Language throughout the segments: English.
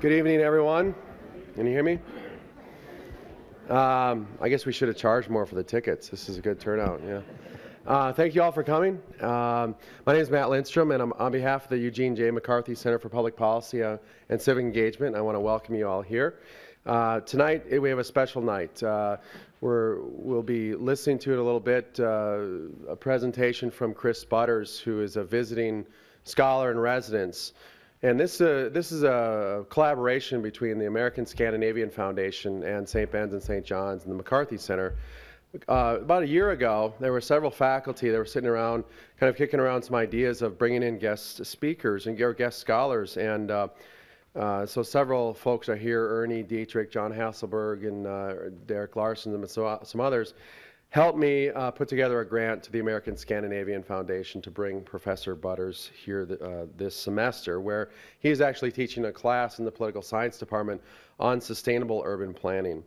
Good evening, everyone. Can you hear me? I guess we should have charged more for the tickets. This is a good turnout, yeah. Thank you all for coming. My name is Matt Lindstrom, and I'm on behalf of the Eugene J. McCarthy Center for Public Policy and Civic Engagement. I want to welcome you all here. Tonight, we have a special night. We'll be listening to it a little bit, a presentation from Chris Butters, who is a visiting scholar in residence. And this is a collaboration between the American Scandinavian Foundation and St. Ben's and St. John's and the McCarthy Center. About a year ago, there were several faculty that were sitting around, kind of kicking around some ideas of bringing in guest speakers and guest scholars. And so several folks are here: Ernie Dietrich, John Hasselberg, and Derek Larson, and some others. Helped me put together a grant to the American Scandinavian Foundation to bring Professor Butters here this semester, where he is actually teaching a class in the political science department on sustainable urban planning.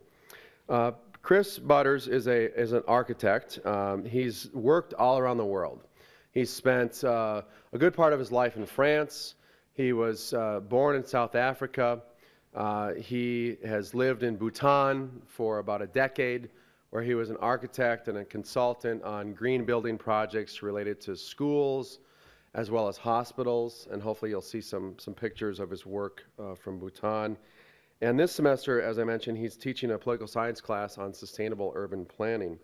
Chris Butters is an architect. He's worked all around the world. He's spent a good part of his life in France. He was born in South Africa. He has lived in Bhutan for about a decade, where he was an architect and a consultant on green building projects related to schools as well as hospitals. And hopefully you'll see some pictures of his work from Bhutan. And this semester, as I mentioned, he's teaching a political science class on sustainable urban planning.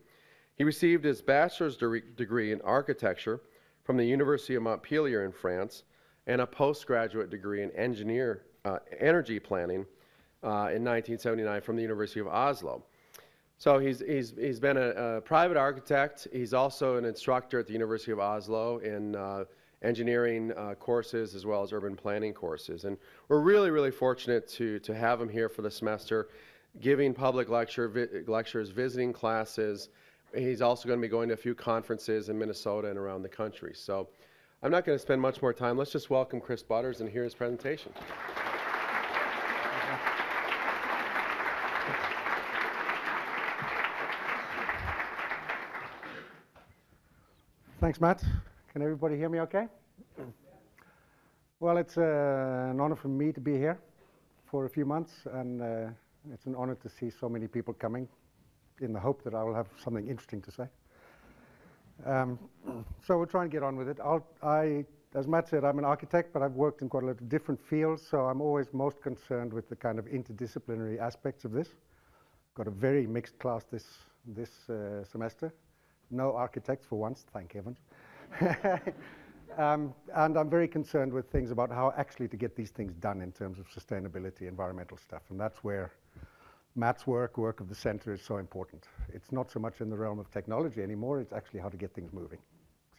He received his bachelor's degree in architecture from the University of Montpellier in France and a postgraduate degree in energy planning in 1979 from the University of Oslo. So he's been a private architect. He's also an instructor at the University of Oslo in engineering courses as well as urban planning courses. And we're really, really fortunate to have him here for the semester, giving public lectures, visiting classes. He's also going to be going to a few conferences in Minnesota and around the country. So I'm not going to spend much more time. Let's just welcome Chris Butters and hear his presentation. Thanks, Matt. Can everybody hear me okay? Well, it's an honor for me to be here for a few months, and it's an honor to see so many people coming in the hope that I will have something interesting to say. So we'll try and get on with it. As Matt said, I'm an architect, but I've worked in quite a lot of different fields, so I'm always most concerned with the kind of interdisciplinary aspects of this. Got a very mixed class this semester. No architects for once, thank heavens. And I'm very concerned with things about how actually to get these things done in terms of sustainability, environmental stuff. And that's where Matt's work of the center is so important. It's not so much in the realm of technology anymore, it's actually how to get things moving.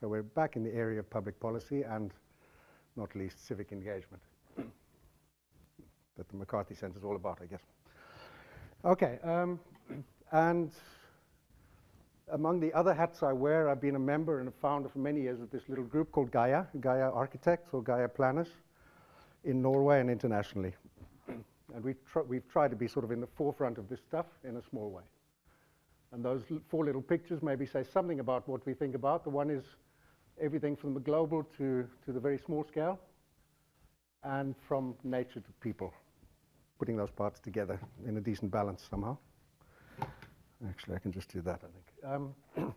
So we're back in the area of public policy and not least civic engagement that the McCarthy Center is all about, I guess. Okay, and among the other hats I wear, I've been a member and a founder for many years of this little group called Gaia Architects or Gaia Planners in Norway and internationally. And we've tried to be sort of in the forefront of this stuff in a small way. And those four little pictures maybe say something about what we think about. The one is everything from the global to the very small scale, and from nature to people, putting those parts together in a decent balance somehow. Actually, I can just do that, I think.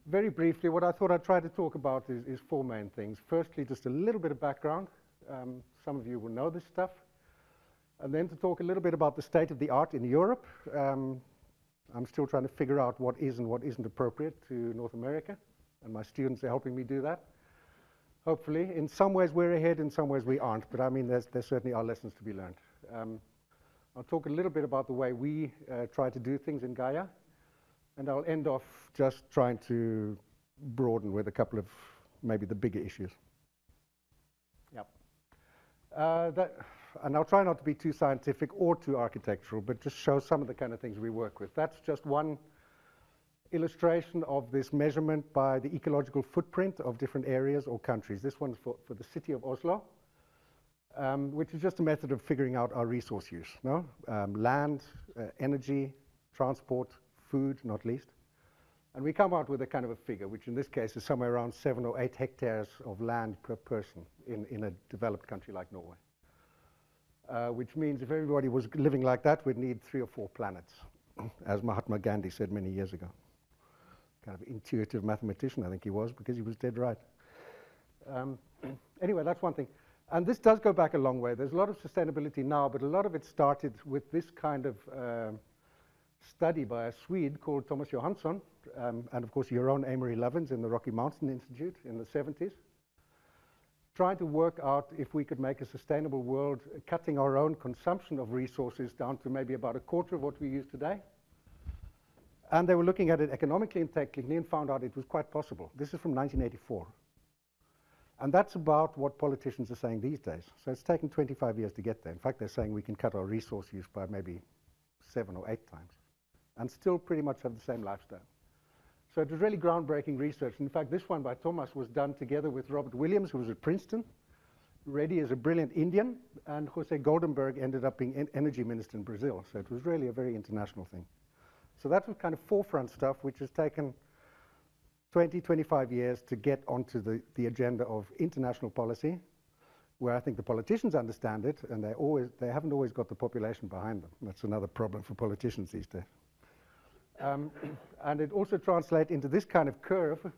Very briefly, what I thought I'd try to talk about is four main things. Firstly, just a little bit of background. Some of you will know this stuff. And then to talk a little bit about the state of the art in Europe. I'm still trying to figure out what is and what isn't appropriate to North America, and my students are helping me do that. Hopefully, in some ways we're ahead, in some ways we aren't, but I mean there certainly are lessons to be learned. I'll talk a little bit about the way we try to do things in Gaia, and I'll end off just trying to broaden with a couple of maybe the bigger issues. Yep. And I'll try not to be too scientific or too architectural, but just show some of the kind of things we work with. That's just one illustration of this measurement by the ecological footprint of different areas or countries. This one's for the city of Oslo. Which is just a method of figuring out our resource use, no? Land, energy, transport, food, not least. And we come out with a kind of a figure, which in this case is somewhere around 7 or 8 hectares of land per person in a developed country like Norway. which means if everybody was living like that, we'd need 3 or 4 planets, as Mahatma Gandhi said many years ago. Kind of intuitive mathematician, I think he was, because he was dead right. Anyway, that's one thing. And this does go back a long way. There's a lot of sustainability now, but a lot of it started with this kind of study by a Swede called Thomas Johansson, and of course your own Amory Lovins in the Rocky Mountain Institute in the 70s, trying to work out if we could make a sustainable world, cutting our own consumption of resources down to maybe about a quarter of what we use today. And they were looking at it economically and technically and found out it was quite possible. This is from 1984. And that's about what politicians are saying these days. So it's taken 25 years to get there. In fact, they're saying we can cut our resource use by maybe 7 or 8 times and still pretty much have the same lifestyle. So it was really groundbreaking research. In fact, this one by Thomas was done together with Robert Williams, who was at Princeton. Reddy is a brilliant Indian, and Jose Goldenberg ended up being energy minister in Brazil. So it was really a very international thing. So that was kind of forefront stuff, which has taken 20, 25 years to get onto the agenda of international policy, where I think the politicians understand it, and they haven't always got the population behind them. That's another problem for politicians these days. And it also translates into this kind of curve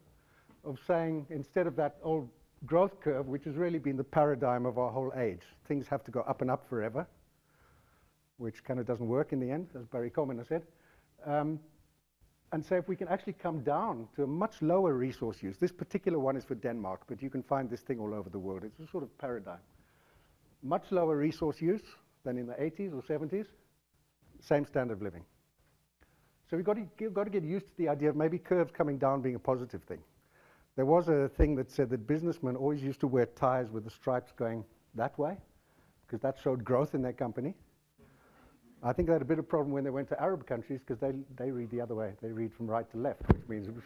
of saying, instead of that old growth curve, which has really been the paradigm of our whole age, things have to go up and up forever, which kind of doesn't work in the end, as Barry Coleman has said. And so if we can actually come down to a much lower resource use, this particular one is for Denmark, but you can find this thing all over the world. It's a sort of paradigm. Much lower resource use than in the 80s or 70s, same standard of living. So we've got to get used to the idea of maybe curves coming down being a positive thing. There was a thing that said that businessmen always used to wear ties with the stripes going that way, because that showed growth in their company. I think they had a bit of problem when they went to Arab countries, because they read the other way. They read from right to left, which means it was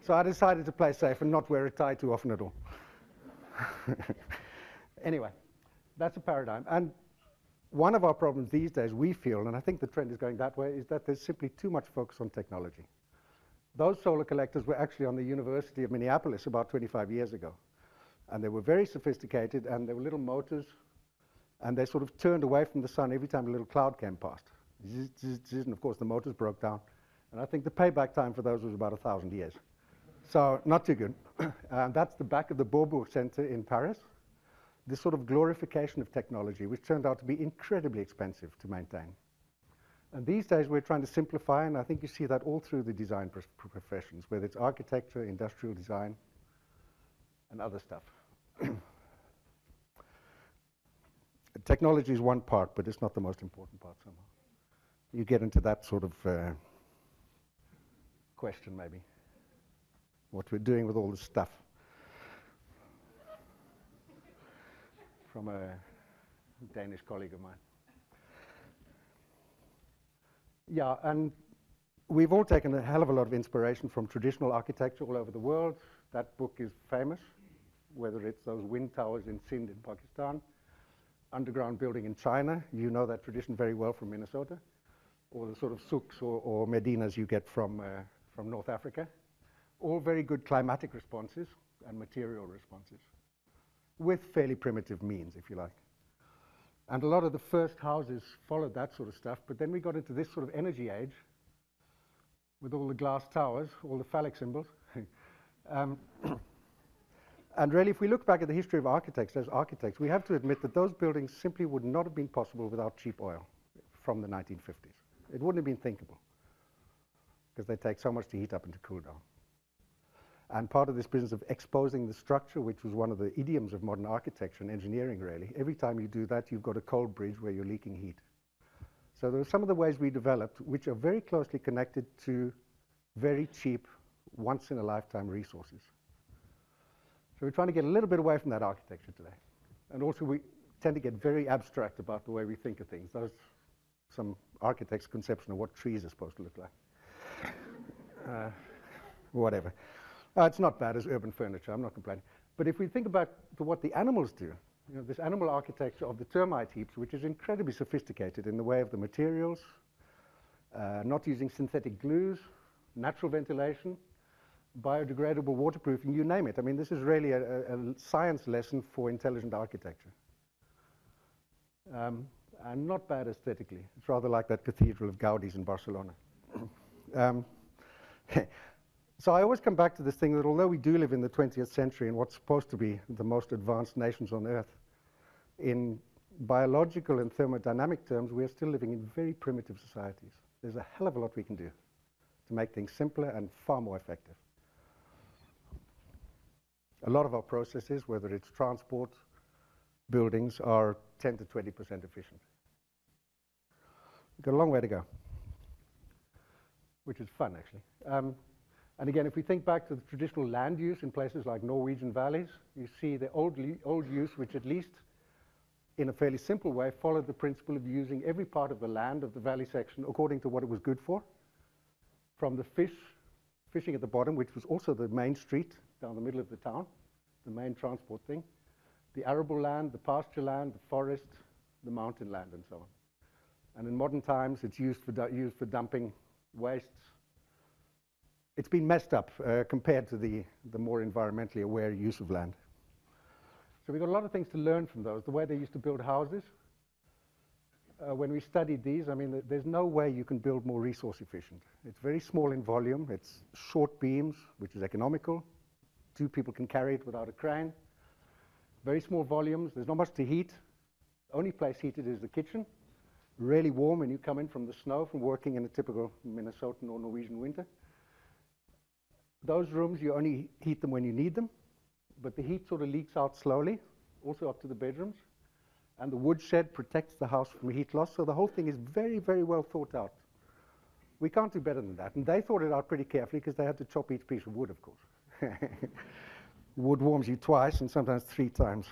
So I decided to play safe and not wear a tie too often at all. Anyway, that's a paradigm. And one of our problems these days, we feel, and I think the trend is going that way, is that there's simply too much focus on technology. Those solar collectors were actually on the University of Minneapolis about 25 years ago. And they were very sophisticated, and there were little motors, and they sort of turned away from the sun every time a little cloud came past. And of course, the motors broke down. And I think the payback time for those was about 1,000 years. So not too good. That's the back of the Beaubourg Center in Paris. This sort of glorification of technology, which turned out to be incredibly expensive to maintain. And these days, we're trying to simplify, and I think you see that all through the design professions, whether it's architecture, industrial design, and other stuff. Technology is one part, but it's not the most important part somehow. You get into that sort of question, maybe. What we're doing with all this stuff. From a Danish colleague of mine. Yeah, and we've all taken a hell of a lot of inspiration from traditional architecture all over the world. That book is famous, whether it's those wind towers in Sindh in Pakistan, underground building in China, you know that tradition very well from Minnesota, or the sort of souks or medinas you get from North Africa. All very good climatic responses and material responses, with fairly primitive means, if you like. And a lot of the first houses followed that sort of stuff, but then we got into this sort of energy age with all the glass towers, all the phallic symbols. And really, if we look back at the history of architects, as architects, we have to admit that those buildings simply would not have been possible without cheap oil from the 1950s. It wouldn't have been thinkable, because they take so much to heat up and to cool down. And part of this business of exposing the structure, which was one of the idioms of modern architecture and engineering, really, every time you do that, you've got a cold bridge where you're leaking heat. So there are some of the ways we developed, which are very closely connected to very cheap, once-in-a-lifetime resources. So we're trying to get a little bit away from that architecture today. And also, we tend to get very abstract about the way we think of things. That's some architect's conception of what trees are supposed to look like. Whatever. It's not bad as urban furniture, I'm not complaining. But if we think about what the animals do, you know, this animal architecture of the termite heaps, which is incredibly sophisticated in the way of the materials, not using synthetic glues, natural ventilation, biodegradable waterproofing, you name it. I mean, this is really a science lesson for intelligent architecture. And not bad aesthetically. It's rather like that cathedral of Gaudi's in Barcelona. So I always come back to this thing that although we do live in the 20th century in what's supposed to be the most advanced nations on Earth, in biological and thermodynamic terms, we are still living in very primitive societies. There's a hell of a lot we can do to make things simpler and far more effective. A lot of our processes, whether it's transport, buildings, are 10 to 20% efficient. We've got a long way to go, which is fun, actually. And again, if we think back to the traditional land use in places like Norwegian valleys, you see the old use, which at least in a fairly simple way followed the principle of using every part of the land of the valley section according to what it was good for, from the fishing at the bottom, which was also the main street down the middle of the town, the main transport thing, the arable land, the pasture land, the forest, the mountain land, and so on. And in modern times, it's used for dumping wastes. It's been messed up compared to the more environmentally aware use of land. So we've got a lot of things to learn from those. The way they used to build houses. When we studied these, I mean, there's no way you can build more resource efficient. It's very small in volume. It's short beams, which is economical. 2 people can carry it without a crane. Very small volumes. There's not much to heat. Only place heated is the kitchen. Really warm when you come in from the snow from working in a typical Minnesotan or Norwegian winter. Those rooms, you only heat them when you need them, but the heat sort of leaks out slowly, also up to the bedrooms. And the wood shed protects the house from heat loss, so the whole thing is very, very well thought out. We can't do better than that. And they thought it out pretty carefully because they had to chop each piece of wood, of course. Wood warms you twice and sometimes 3 times.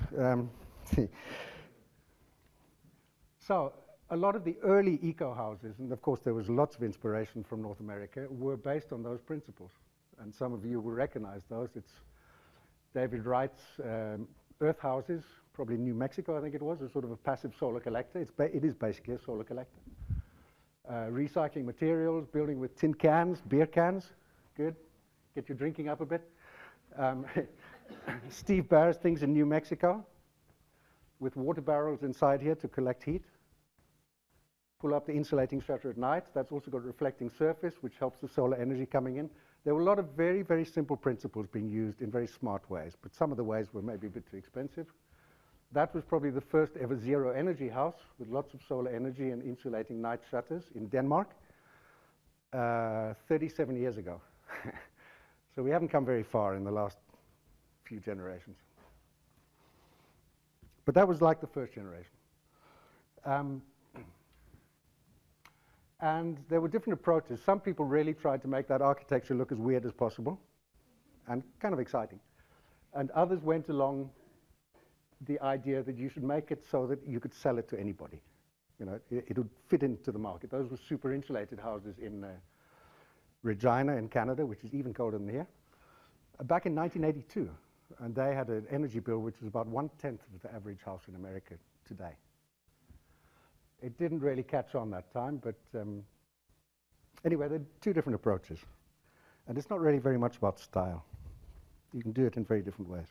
So a lot of the early eco-houses, and of course there was lots of inspiration from North America, were based on those principles. And some of you will recognize those. It's David Wright's earth houses, probably New Mexico, I think it was, a sort of a passive solar collector. It is basically a solar collector. Recycling materials, building with tin cans, beer cans, good. Get your drinking up a bit. Steve Barrett's things in New Mexico with water barrels inside here to collect heat. Pull up the insulating shutter at night. That's also got a reflecting surface, which helps the solar energy coming in. There were a lot of very, very simple principles being used in very smart ways, but some of the ways were maybe a bit too expensive. That was probably the first ever zero energy house with lots of solar energy and insulating night shutters in Denmark 37 years ago. So we haven't come very far in the last few generations. But that was like the first generation. And there were different approaches. Some people really tried to make that architecture look as weird as possible and kind of exciting. And others went along the idea that you should make it so that you could sell it to anybody. You know, it would fit into the market. Those were super insulated houses in Regina in Canada, which is even colder than here, back in 1982. And they had an energy bill which was about 1/10 of the average house in America today. It didn't really catch on that time, but anyway, there are 2 different approaches. And it's not really very much about style. You can do it in very different ways.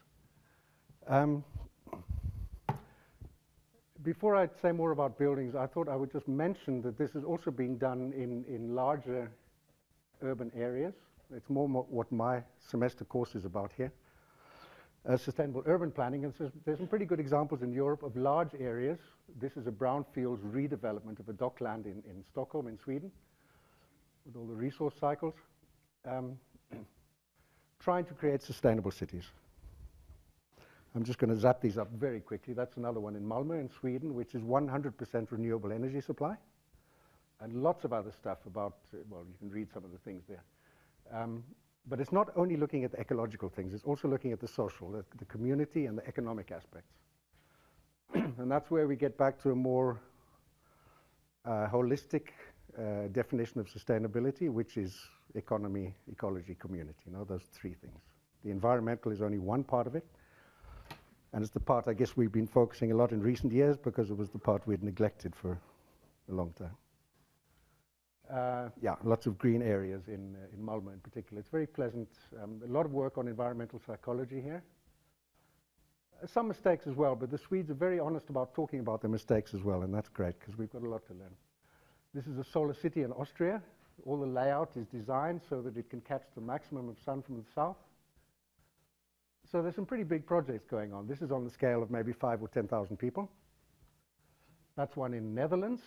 Before I say more about buildings, I thought I would just mention that this is also being done in larger urban areas. It's more what my semester course is about here. Sustainable urban planning, and so there's some pretty good examples in Europe of large areas. This is a brownfields redevelopment of a dockland in Stockholm in Sweden with all the resource cycles, trying to create sustainable cities. I'm just going to zap these up very quickly. That's another one in Malmö in Sweden, which is 100% renewable energy supply, and lots of other stuff about, well, you can read some of the things there. But it's not only looking at the ecological things, it's also looking at the social, the community and the economic aspects. And that's where we get back to a more holistic definition of sustainability, which is economy, ecology, community, you know, those 3 things. The environmental is only one part of it, and it's the part I guess we've been focusing a lot in recent years because it was the part we'd neglected for a long time. Yeah, lots of green areas in Malmö in particular. It's very pleasant. A lot of work on environmental psychology here. Some mistakes as well, but the Swedes are very honest about talking about their mistakes as well, and that's great because we've got a lot to learn. This is a solar city in Austria. All the layout is designed so that it can catch the maximum of sun from the south. So there's some pretty big projects going on. This is on the scale of maybe 5,000 or 10,000 people. That's one in Netherlands.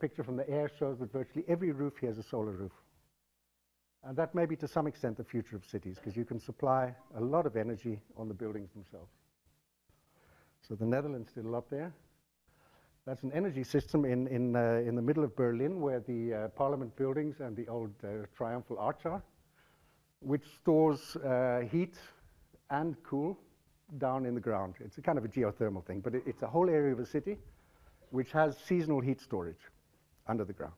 Picture from the air shows that virtually every roof here is a solar roof. And that may be to some extent the future of cities, because you can supply a lot of energy on the buildings themselves. So the Netherlands did a lot there. That's an energy system in the middle of Berlin, where the parliament buildings and the old Triumphal Arch are, which stores heat and cool down in the ground. It's a kind of a geothermal thing, but it's a whole area of a city which has seasonal heat storage under the ground.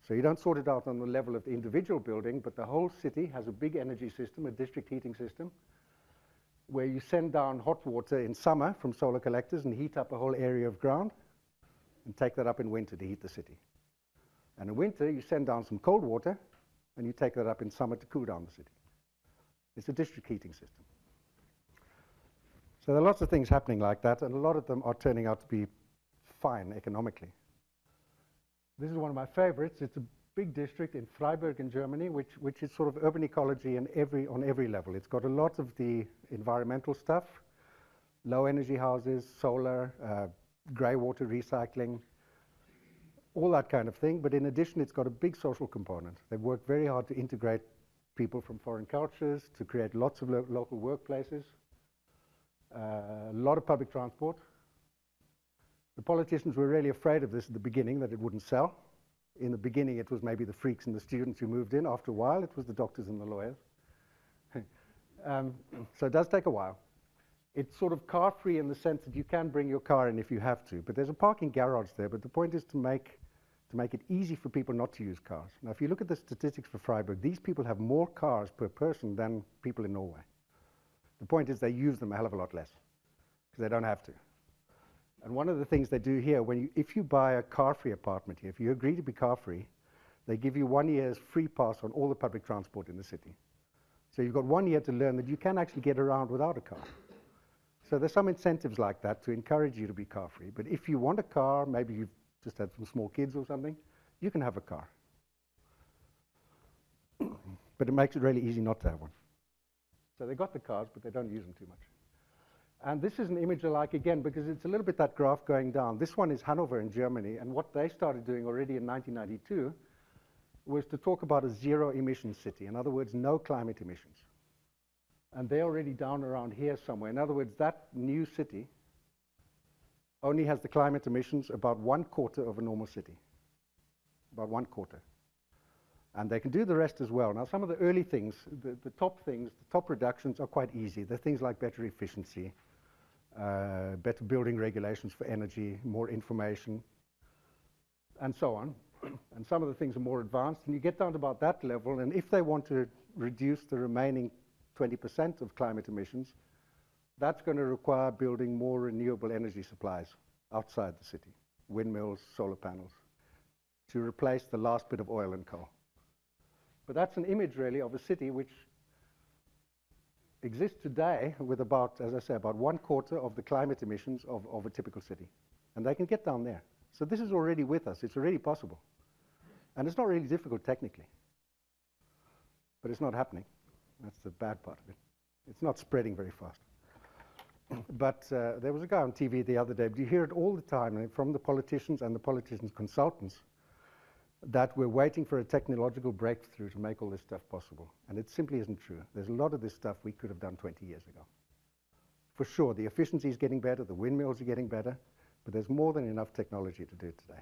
So you don't sort it out on the level of the individual building, but the whole city has a big energy system, a district heating system, where you send down hot water in summer from solar collectors and heat up a whole area of ground and take that up in winter to heat the city. And in winter, you send down some cold water and you take that up in summer to cool down the city. It's a district heating system. So there are lots of things happening like that, and a lot of them are turning out to be fine economically. This is one of my favorites. It's a big district in Freiburg in Germany, which is sort of urban ecology on every level. It's got a lot of the environmental stuff, low energy houses, solar, grey water recycling, all that kind of thing. But in addition, it's got a big social component. They've worked very hard to integrate people from foreign cultures, to create lots of local workplaces, a lot of public transport. The politicians were really afraid of this at the beginning, that it wouldn't sell. In the beginning, it was maybe the freaks and the students who moved in. After a while, it was the doctors and the lawyers. So it does take a while. It's sort of car-free in the sense that you can bring your car in if you have to, but there's a parking garage there. But the point is to make it easy for people not to use cars. Now, if you look at the statistics for Freiburg, these people have more cars per person than people in Norway. The point is they use them a hell of a lot less because they don't have to. And one of the things they do here, if you buy a car-free apartment here, if you agree to be car-free, they give you 1 year's free pass on all the public transport in the city. So you've got 1 year to learn that you can actually get around without a car. So there's some incentives like that to encourage you to be car-free. But if you want a car, maybe you've just had some small kids or something, you can have a car. But it makes it really easy not to have one. So they got the cars, but they don't use them too much. And this is an image I like again because it's a little bit that graph going down. This one is Hanover in Germany, and what they started doing already in 1992 was to talk about a zero-emission city. In other words, no climate emissions. And they're already down around here somewhere. In other words, that new city only has the climate emissions about 1/4 of a normal city. About 1/4. And they can do the rest as well. Now, some of the early things, the top reductions are quite easy. They're things like better efficiency, better building regulations for energy, more information, and so on. And some of the things are more advanced, and you get down to about that level, and if they want to reduce the remaining 20% of climate emissions, that's going to require building more renewable energy supplies outside the city, windmills, solar panels, to replace the last bit of oil and coal. But that's an image, really, of a city which exists today with about, as I say, about 1/4 of the climate emissions of a typical city. And they can get down there. So this is already with us. It's already possible. And it's not really difficult technically. But it's not happening. That's the bad part of it. It's not spreading very fast. But there was a guy on TV the other day, but you hear it all the time from the politicians and the politicians' consultants, that we're waiting for a technological breakthrough to make all this stuff possible. And it simply isn't true. There's a lot of this stuff we could have done 20 years ago. For sure, the efficiency is getting better, the windmills are getting better, but there's more than enough technology to do it today.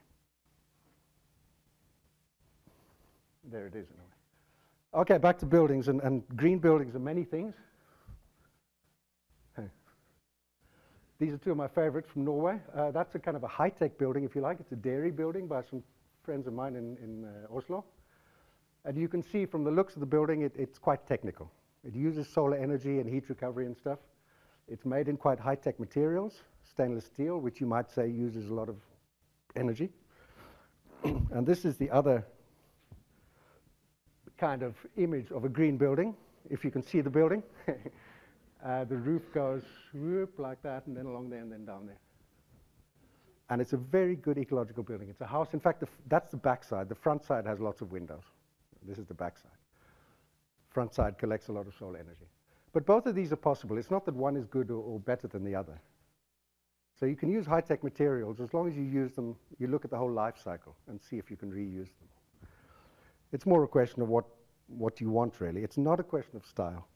There it is, anyway. Okay, back to buildings, and green buildings are many things. Hey. These are two of my favorites from Norway. That's a kind of a high-tech building, if you like. It's a dairy building by some friends of mine in Oslo. And you can see from the looks of the building, it's quite technical. It uses solar energy and heat recovery and stuff. It's made in quite high-tech materials, stainless steel, which you might say uses a lot of energy. And this is the other kind of image of a green building, if you can see the building. The roof goes whoop like that, and then along there, and then down there. And it's a very good ecological building. It's a house. In fact, that's the back side. The front side has lots of windows. This is the back side. Front side collects a lot of solar energy. But both of these are possible. It's not that one is good or better than the other. So you can use high-tech materials as long as you use them, you look at the whole life cycle and see if you can reuse them. It's more a question of what you want, really. It's not a question of style.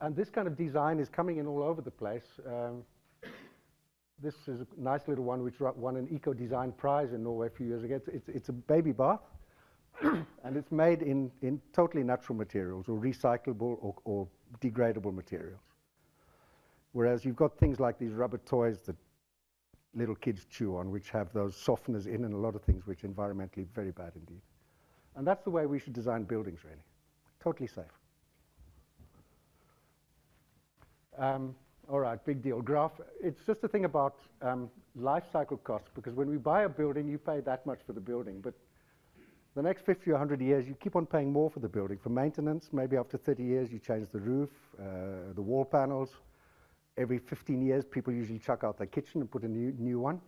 And this kind of design is coming in all over the place. This is a nice little one which won an eco-design prize in Norway a few years ago. It's a baby bath, and it's made in totally natural materials or recyclable or degradable materials. Whereas you've got things like these rubber toys that little kids chew on, which have those softeners in and a lot of things which are environmentally very bad indeed. And that's the way we should design buildings, really. Totally safe. All right, big deal. Graph. It's just a thing about life cycle costs, because when we buy a building, you pay that much for the building. But the next 50 or 100 years, you keep on paying more for the building. For maintenance, maybe after 30 years, you change the roof, the wall panels. Every 15 years, people usually chuck out their kitchen and put a new one.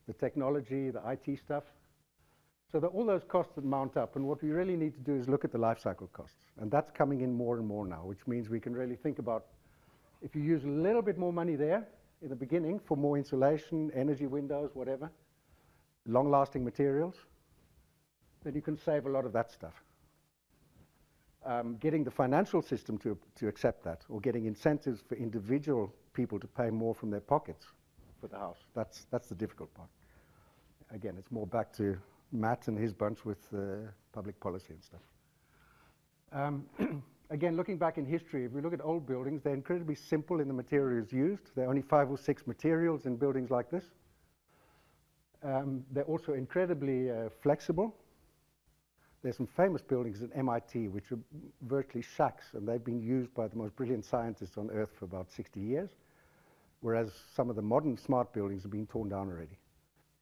The technology, the IT stuff. So all those costs that mount up, and what we really need to do is look at the life cycle costs. And that's coming in more and more now, which means we can really think about, if you use a little bit more money there in the beginning for more insulation, energy windows, whatever, long-lasting materials, then you can save a lot of that stuff. Getting the financial system to accept that, or getting incentives for individual people to pay more from their pockets for the house, that's the difficult part. Again, it's more back to Matt and his bunch with public policy and stuff. Again, looking back in history, if we look at old buildings, they're incredibly simple in the materials used. There are only 5 or 6 materials in buildings like this. They're also incredibly flexible. There's some famous buildings at MIT which are virtually shacks, and they've been used by the most brilliant scientists on Earth for about 60 years, whereas some of the modern smart buildings have been torn down already.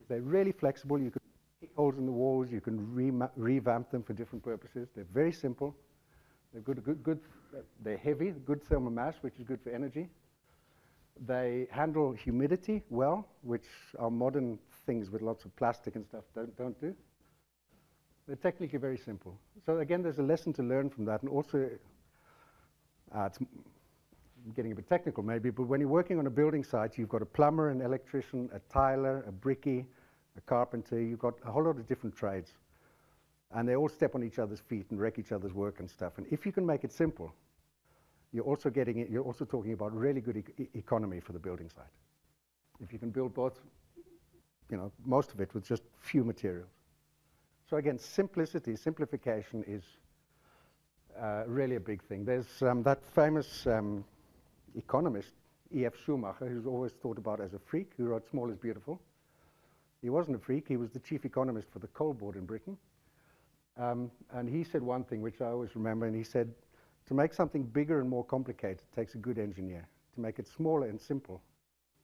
They're really flexible. You can pick holes in the walls. You can revamp them for different purposes. They're very simple. They're good, they're heavy, good thermal mass, which is good for energy. They handle humidity well, which our modern things with lots of plastic and stuff don't do. They're technically very simple. So again, there's a lesson to learn from that. And also, it's getting a bit technical maybe, but when you're working on a building site, you've got a plumber, an electrician, a tiler, a brickie, a carpenter. You've got a whole lot of different trades. And they all step on each other's feet and wreck each other's work and stuff. And if you can make it simple, you're also talking about really good economy for the building site. If you can build both, most of it with just few materials. So again, simplification is really a big thing. There's that famous economist, E.F. Schumacher, who's always thought about as a freak, who wrote Small is Beautiful. He wasn't a freak. He was the chief economist for the coal board in Britain. And he said one thing, which I always remember, and he said, to make something bigger and more complicated takes a good engineer. To make it smaller and simple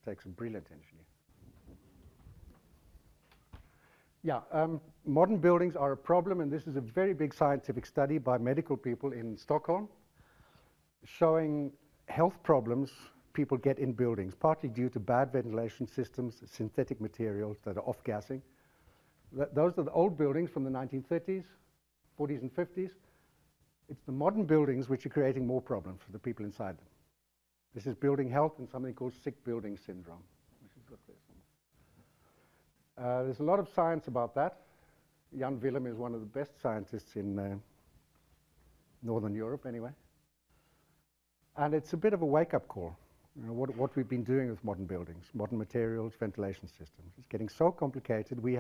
takes a brilliant engineer. Yeah, modern buildings are a problem, and this is a very big scientific study by medical people in Stockholm showing health problems people get in buildings, partly due to bad ventilation systems, synthetic materials that are off-gassing. Those are the old buildings from the 1930s, 40s and 50s. It's the modern buildings which are creating more problems for the people inside them. This is building health and something called sick building syndrome, which is what this is. There's a lot of science about that. Jan Willem is one of the best scientists in Northern Europe, anyway. And it's a bit of a wake-up call. What we've been doing with modern buildings, modern materials, ventilation systems. It's getting so complicated. We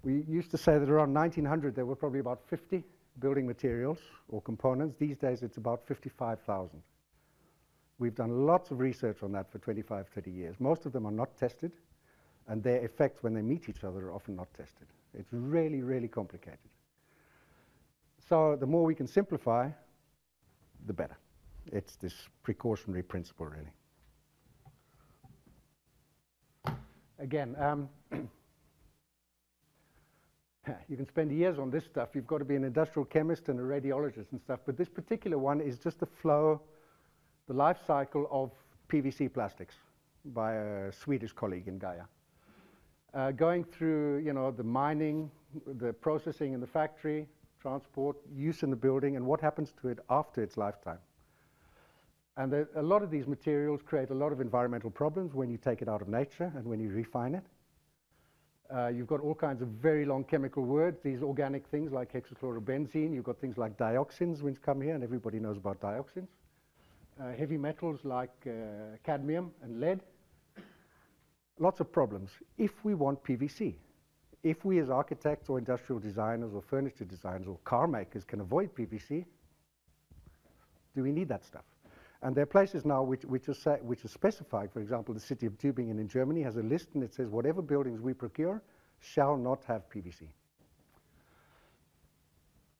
used to say that around 1900 there were probably about 50 building materials or components. These days it's about 55,000. We've done lots of research on that for 25, 30 years. Most of them are not tested, and their effects when they meet each other are often not tested. It's really, really complicated. So the more we can simplify, the better. It's this precautionary principle, really. Again, You can spend years on this stuff. You've got to be an industrial chemist and a radiologist and stuff. But this particular one is just the life cycle of PVC plastics by a Swedish colleague in Gaia. Going through, you know, the mining, the processing in the factory, transport, use in the building, and what happens to it after its lifetime. And a lot of these materials create a lot of environmental problems when you take it out of nature and when you refine it. You've got all kinds of very long chemical words, these organic things like hexachlorobenzene. You've got things like dioxins, which come here, and everybody knows about dioxins. Heavy metals like cadmium and lead. Lots of problems. If we want PVC, if we as architects or industrial designers or furniture designers or car makers can avoid PVC, do we need that stuff? And there are places now which are specified. For example, the city of Tübingen in Germany has a list, and it says whatever buildings we procure shall not have PVC.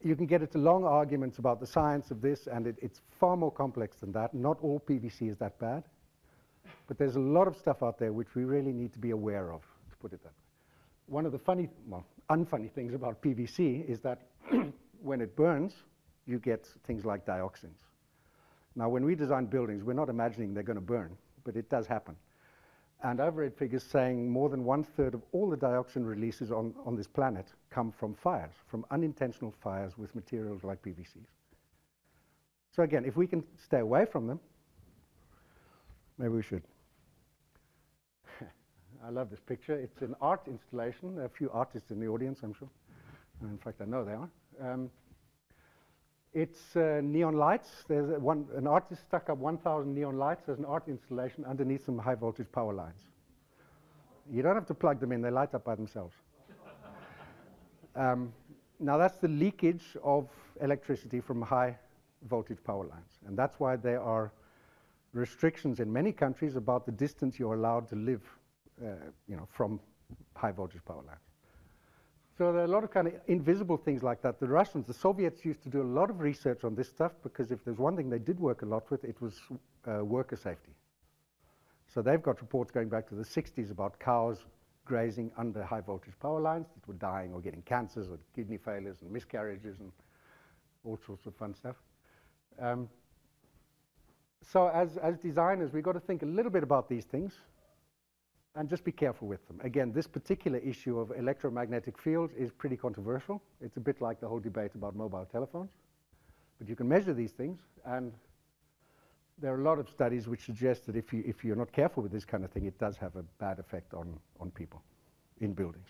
You can get into long arguments about the science of this, and it's far more complex than that. Not all PVC is that bad, but there's a lot of stuff out there which we really need to be aware of, to put it that way. One of the unfunny things about PVC is that when it burns, you get things like dioxins. Now, when we design buildings, we're not imagining they're going to burn, but it does happen. And I've read figures saying more than 1/3 of all the dioxin releases on this planet come from fires, from unintentional fires with materials like PVCs. So again, if we can stay away from them, maybe we should. I love this picture. It's an art installation. There are a few artists in the audience, I'm sure. In fact, I know they are. It's neon lights. There's an artist stuck up 1,000 neon lights as an art installation underneath some high voltage power lines. You don't have to plug them in, they light up by themselves. Now that's the leakage of electricity from high voltage power lines. And that's why there are restrictions in many countries about the distance you're allowed to live from high voltage power lines. So there are a lot of kind of invisible things like that. The Russians, the Soviets used to do a lot of research on this stuff because if there's one thing they did work a lot with, it was worker safety. So they've got reports going back to the 60s about cows grazing under high voltage power lines that were dying or getting cancers or kidney failures and miscarriages and all sorts of fun stuff. So as designers, we've got to think a little bit about these things and just be careful with them. Again, this particular issue of electromagnetic fields is pretty controversial. It's a bit like the whole debate about mobile telephones. But you can measure these things, and there are a lot of studies which suggest that if you're not careful with this kind of thing, it does have a bad effect on people in buildings.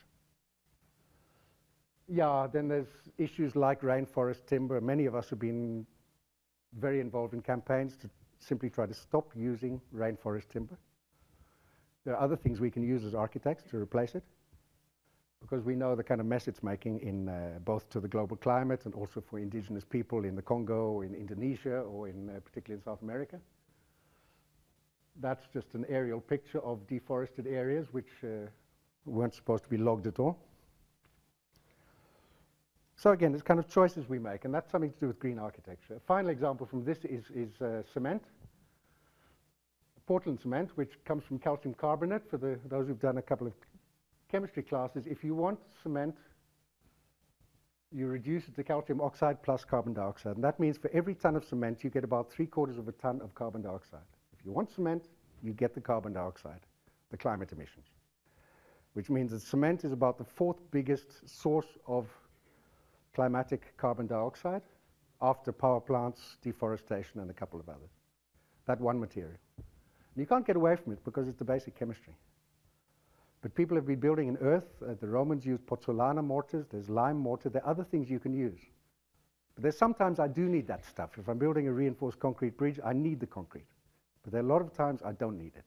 Yeah, then there's issues like rainforest timber. Many of us have been very involved in campaigns to simply try to stop using rainforest timber. There are other things we can use as architects to replace it, because we know the kind of mess it's making in both to the global climate and also for indigenous people in the Congo, in Indonesia, or particularly in South America. That's just an aerial picture of deforested areas which weren't supposed to be logged at all. So again, it's kind of choices we make, and that's something to do with green architecture. A final example from this is cement. Portland cement, which comes from calcium carbonate. For those who've done a couple of chemistry classes, if you want cement, you reduce it to calcium oxide plus carbon dioxide. And that means for every ton of cement, you get about 3/4 of a ton of carbon dioxide. If you want cement, you get the carbon dioxide, the climate emissions, which means that cement is about the 4th biggest source of climatic carbon dioxide after power plants, deforestation, and a couple of others. That one material. You can't get away from it because it's the basic chemistry. But people have been building in earth. The Romans used pozzolana mortars. There's lime mortar. There are other things you can use. But there's sometimes I do need that stuff. If I'm building a reinforced concrete bridge, I need the concrete. But there are a lot of times I don't need it.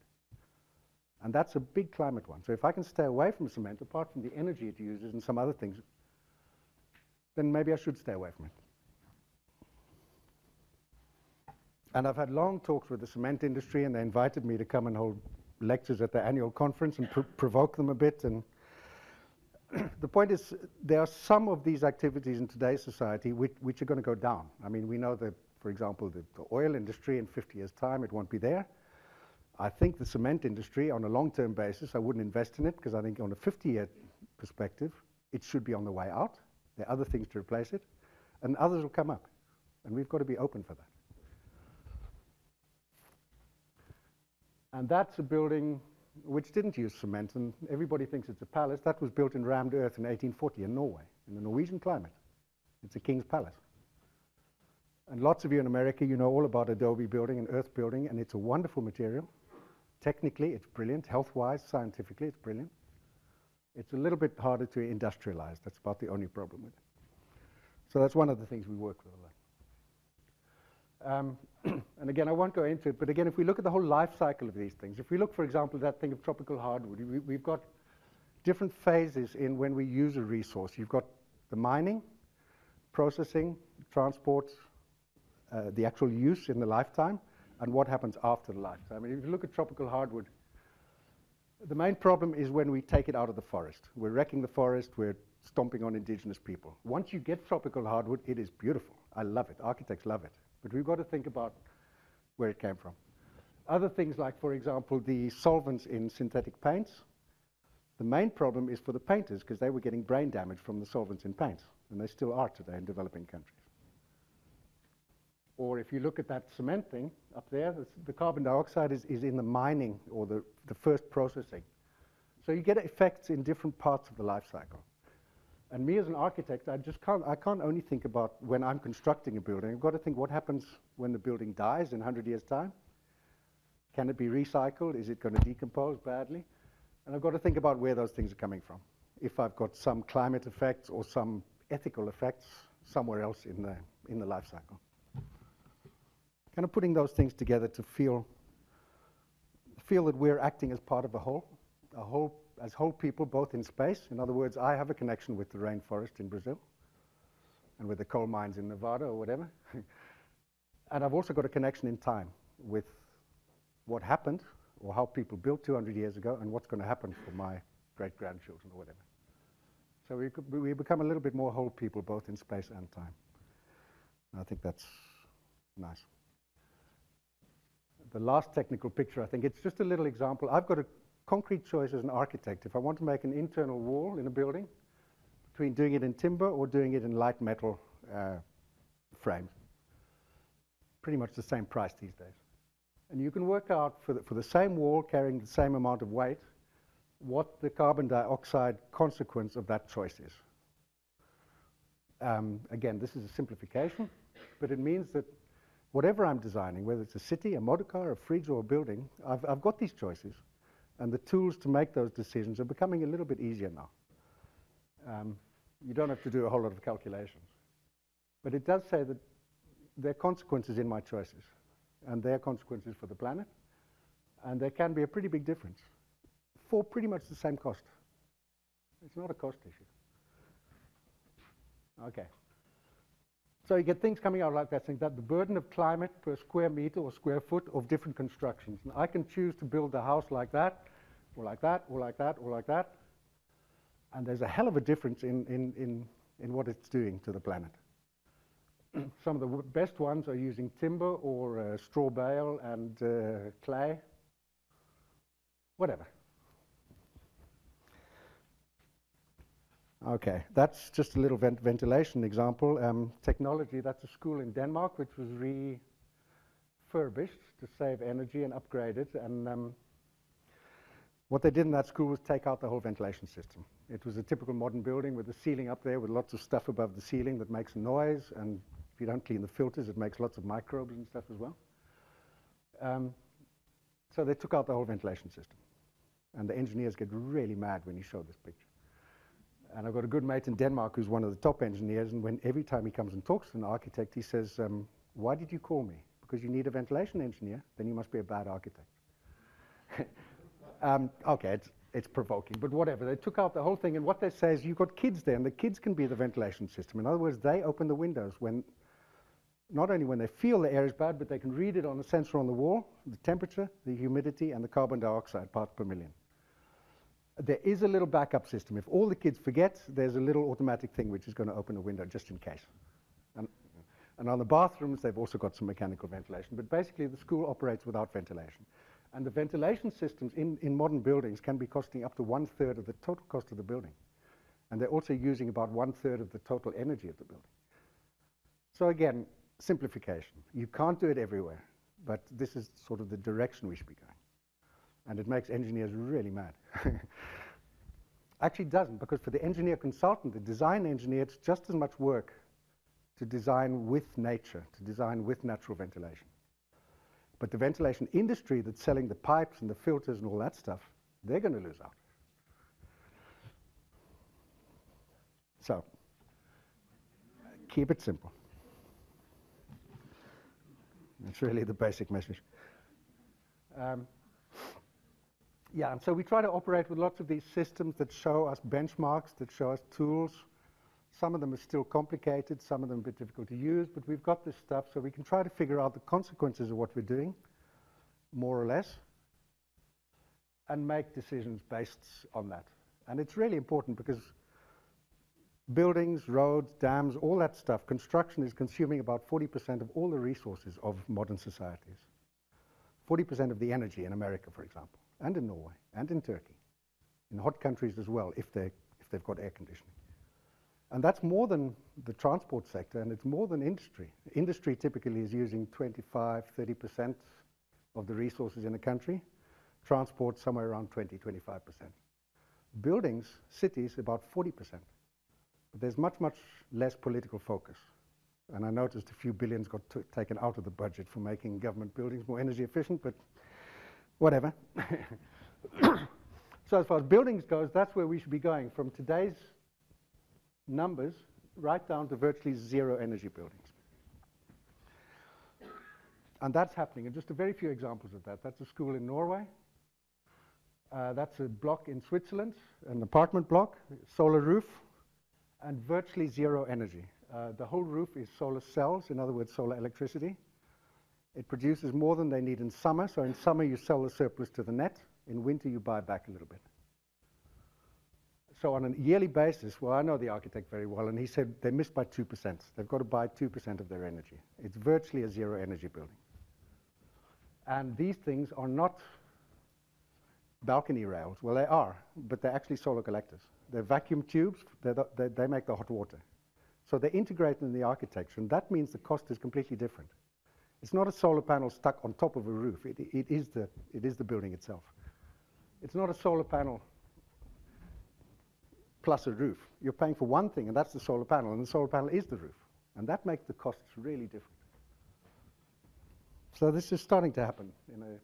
And that's a big climate one. So if I can stay away from cement, apart from the energy it uses and some other things, then maybe I should stay away from it. And I've had long talks with the cement industry, and they invited me to come and hold lectures at their annual conference and provoke them a bit. And the point is, there are some of these activities in today's society which are going to go down. I mean, we know that, for example, the oil industry in 50 years' time, it won't be there. I think the cement industry, on a long-term basis, I wouldn't invest in it, because I think on a 50-year perspective, it should be on the way out. There are other things to replace it, and others will come up, and we've got to be open for that. And that's a building which didn't use cement, and everybody thinks it's a palace. That was built in rammed earth in 1840 in Norway, in the Norwegian climate. It's a king's palace. And lots of you in America, you know all about adobe building and earth building, and it's a wonderful material. Technically, it's brilliant. Health-wise, scientifically, it's brilliant. It's a little bit harder to industrialize. That's about the only problem with it. So that's one of the things we work with a lot. And again, I won't go into it, but again, if we look at the whole life cycle of these things, if we look, for example, at that thing of tropical hardwood, we've got different phases in when we use a resource. You've got the mining, processing, transport, the actual use in the lifetime, and what happens after the lifetime. And if you look at tropical hardwood, the main problem is when we take it out of the forest. We're wrecking the forest, we're stomping on indigenous people. Once you get tropical hardwood, it is beautiful. I love it. Architects love it. But we've got to think about where it came from. Other things like, for example, the solvents in synthetic paints. The main problem is for the painters because they were getting brain damage from the solvents in paints, and they still are today in developing countries. Or if you look at that cement thing up there, the carbon dioxide is in the mining or the first processing. So you get effects in different parts of the life cycle. And me as an architect, I can't only think about when I'm constructing a building. I've got to think what happens when the building dies in 100 years' time. Can it be recycled? Is it going to decompose badly? And I've got to think about where those things are coming from. If I've got some climate effects or some ethical effects somewhere else in the life cycle. Kind of putting those things together to feel that we're acting as part of a whole as whole people, both in space. In other words, I have a connection with the rainforest in Brazil and with the coal mines in Nevada or whatever. And I've also got a connection in time with what happened or how people built 200 years ago and what's going to happen for my great-grandchildren or whatever. So we become a little bit more whole people, both in space and time. And I think that's nice. The last technical picture, I think it's just a little example. I've got a concrete choice as an architect. If I want to make an internal wall in a building, between doing it in timber or doing it in light metal frames. Pretty much the same price these days. And you can work out for the same wall carrying the same amount of weight, what the carbon dioxide consequence of that choice is. Again, this is a simplification, but it means that whatever I'm designing, whether it's a city, a motor car, a fridge, or a building, I've got these choices. And the tools to make those decisions are becoming a little bit easier now. You don't have to do a whole lot of calculations. But it does say that there are consequences in my choices. And there are consequences for the planet. And there can be a pretty big difference for pretty much the same cost. It's not a cost issue. Okay. So you get things coming out like that, saying that the burden of climate per square meter or square foot of different constructions. And I can choose to build a house like that, or like that, or like that, or like that. And there's a hell of a difference in what it's doing to the planet. Some of the best ones are using timber or straw bale and clay, whatever. Okay, that's just a little ventilation example. Technology, that's a school in Denmark which was refurbished to save energy and upgraded. And what they did in that school was take out the whole ventilation system. It was a typical modern building with the ceiling up there with lots of stuff above the ceiling that makes noise. And if you don't clean the filters, it makes lots of microbes and stuff as well. So they took out the whole ventilation system. And the engineers get really mad when you show this picture. And I've got a good mate in Denmark who's one of the top engineers, and every time he comes and talks to an architect, he says, why did you call me? Because you need a ventilation engineer? Then you must be a bad architect. Okay, it's provoking, but whatever. They took out the whole thing, and what they say is you've got kids there, and the kids can be the ventilation system. In other words, they open the windows not only when they feel the air is bad, but they can read it on a sensor on the wall, the temperature, the humidity, and the carbon dioxide parts per million. There is a little backup system. If all the kids forget, there's a little automatic thing which is going to open a window just in case. And on the bathrooms, they've also got some mechanical ventilation. But basically, the school operates without ventilation. And the ventilation systems in modern buildings can be costing up to 1/3 of the total cost of the building. And they're also using about 1/3 of the total energy of the building. So again, simplification. You can't do it everywhere, but this is sort of the direction we should be going. And it makes engineers really mad. Actually doesn't, because for the engineer consultant, the design engineer, it's just as much work to design with nature, to design with natural ventilation. But the ventilation industry that's selling the pipes and the filters and all that stuff, they're going to lose out. So, keep it simple. That's really the basic message. Yeah, and so we try to operate with lots of these systems that show us benchmarks, that show us tools. Some of them are still complicated, some of them a bit difficult to use, but we've got this stuff so we can try to figure out the consequences of what we're doing, more or less, and make decisions based on that. And it's really important because buildings, roads, dams, all that stuff, construction is consuming about 40% of all the resources of modern societies. 40% of the energy in America, for example, and in Norway, and in Turkey, in hot countries as well, if they've got air conditioning. And that's more than the transport sector, and it's more than industry. Industry typically is using 25, 30% of the resources in a country. Transport, somewhere around 20, 25%. Buildings, cities, about 40%. But there's much, much less political focus. And I noticed a few billions got taken out of the budget for making government buildings more energy efficient, but whatever. So as far as buildings goes, that's where we should be going, from today's numbers right down to virtually zero energy buildings. And that's happening, and just a very few examples of that. That's a school in Norway. That's a block in Switzerland, an apartment block, solar roof, and virtually zero energy. The whole roof is solar cells, in other words, solar electricity. It produces more than they need in summer, so in summer you sell the surplus to the net. In winter you buy back a little bit. So on a yearly basis, well, I know the architect very well, and he said they missed by 2%. They've got to buy 2% of their energy. It's virtually a zero energy building. And these things are not balcony rails. Well, they are, but they're actually solar collectors. They're vacuum tubes. They make the hot water. So they're integrated in the architecture, and that means the cost is completely different. It's not a solar panel stuck on top of a roof. It is the building itself. It's not a solar panel plus a roof. You're paying for one thing, and that's the solar panel, and the solar panel is the roof. And that makes the costs really different. So this is starting to happen in a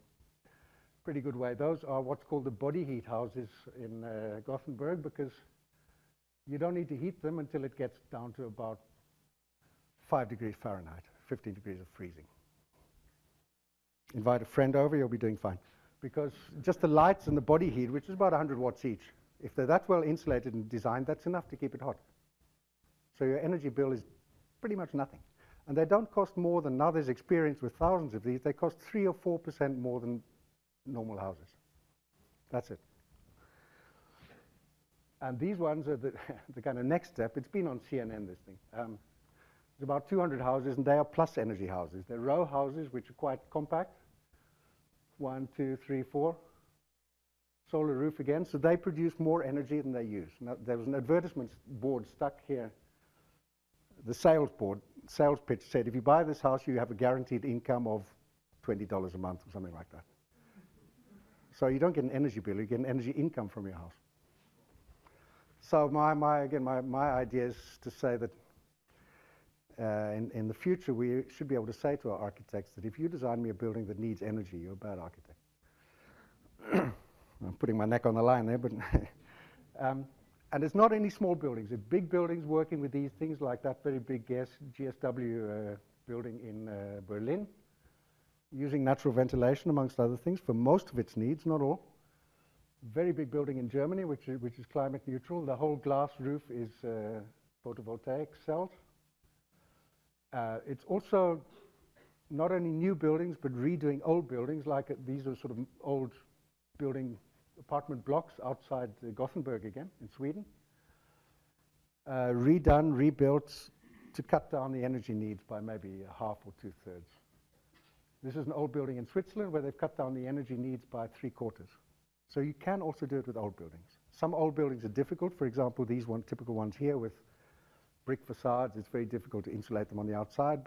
pretty good way. Those are what's called the body heat houses in Gothenburg, because you don't need to heat them until it gets down to about 5 degrees Fahrenheit, 15 degrees of freezing. Invite a friend over, you'll be doing fine. Because just the lights and the body heat, which is about 100 watts each, if they're that well insulated and designed, that's enough to keep it hot. So your energy bill is pretty much nothing. And they don't cost more than, now there's experience with thousands of these, they cost 3 or 4% more than normal houses. That's it. And these ones are the kind of next step. It's been on CNN, this thing. There's about 200 houses, and they are plus energy houses. They're row houses, which are quite compact. 1, 2, 3, 4. Solar roof again. So they produce more energy than they use. Now, there was an advertisement board stuck here. The sales pitch said, if you buy this house, you have a guaranteed income of $20 a month or something like that. So you don't get an energy bill, you get an energy income from your house. So my idea is to say that in the future, we should be able to say to our architects that if you design me a building that needs energy, you're a bad architect. I'm putting my neck on the line there, but and it's not any small buildings. It's big buildings working with these things, like that very big GSW building in Berlin, using natural ventilation, amongst other things, for most of its needs, not all. Very big building in Germany, which is climate neutral. The whole glass roof is photovoltaic cells. It's also not only new buildings, but redoing old buildings, like these are sort of old building apartment blocks outside Gothenburg again, in Sweden. Redone, rebuilt to cut down the energy needs by maybe a half or 2/3. This is an old building in Switzerland where they've cut down the energy needs by 3/4. So you can also do it with old buildings. Some old buildings are difficult. For example, these typical ones here with brick facades. It's very difficult to insulate them on the outside,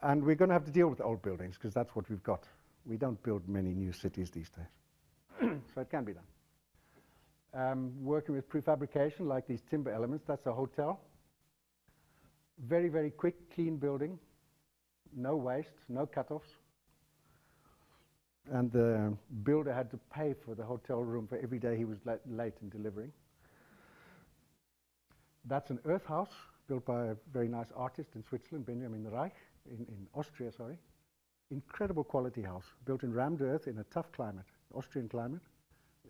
and we're going to have to deal with old buildings because that's what we've got. We don't build many new cities these days, so it can be done. Working with prefabrication, like these timber elements, that's a hotel. Very, very quick, clean building. No waste, no cutoffs. And the builder had to pay for the hotel room for every day he was late in delivering. That's an earth house built by a very nice artist in Switzerland, Benjamin Reich, in Austria, sorry. Incredible quality house, built in rammed earth in a tough climate, Austrian climate.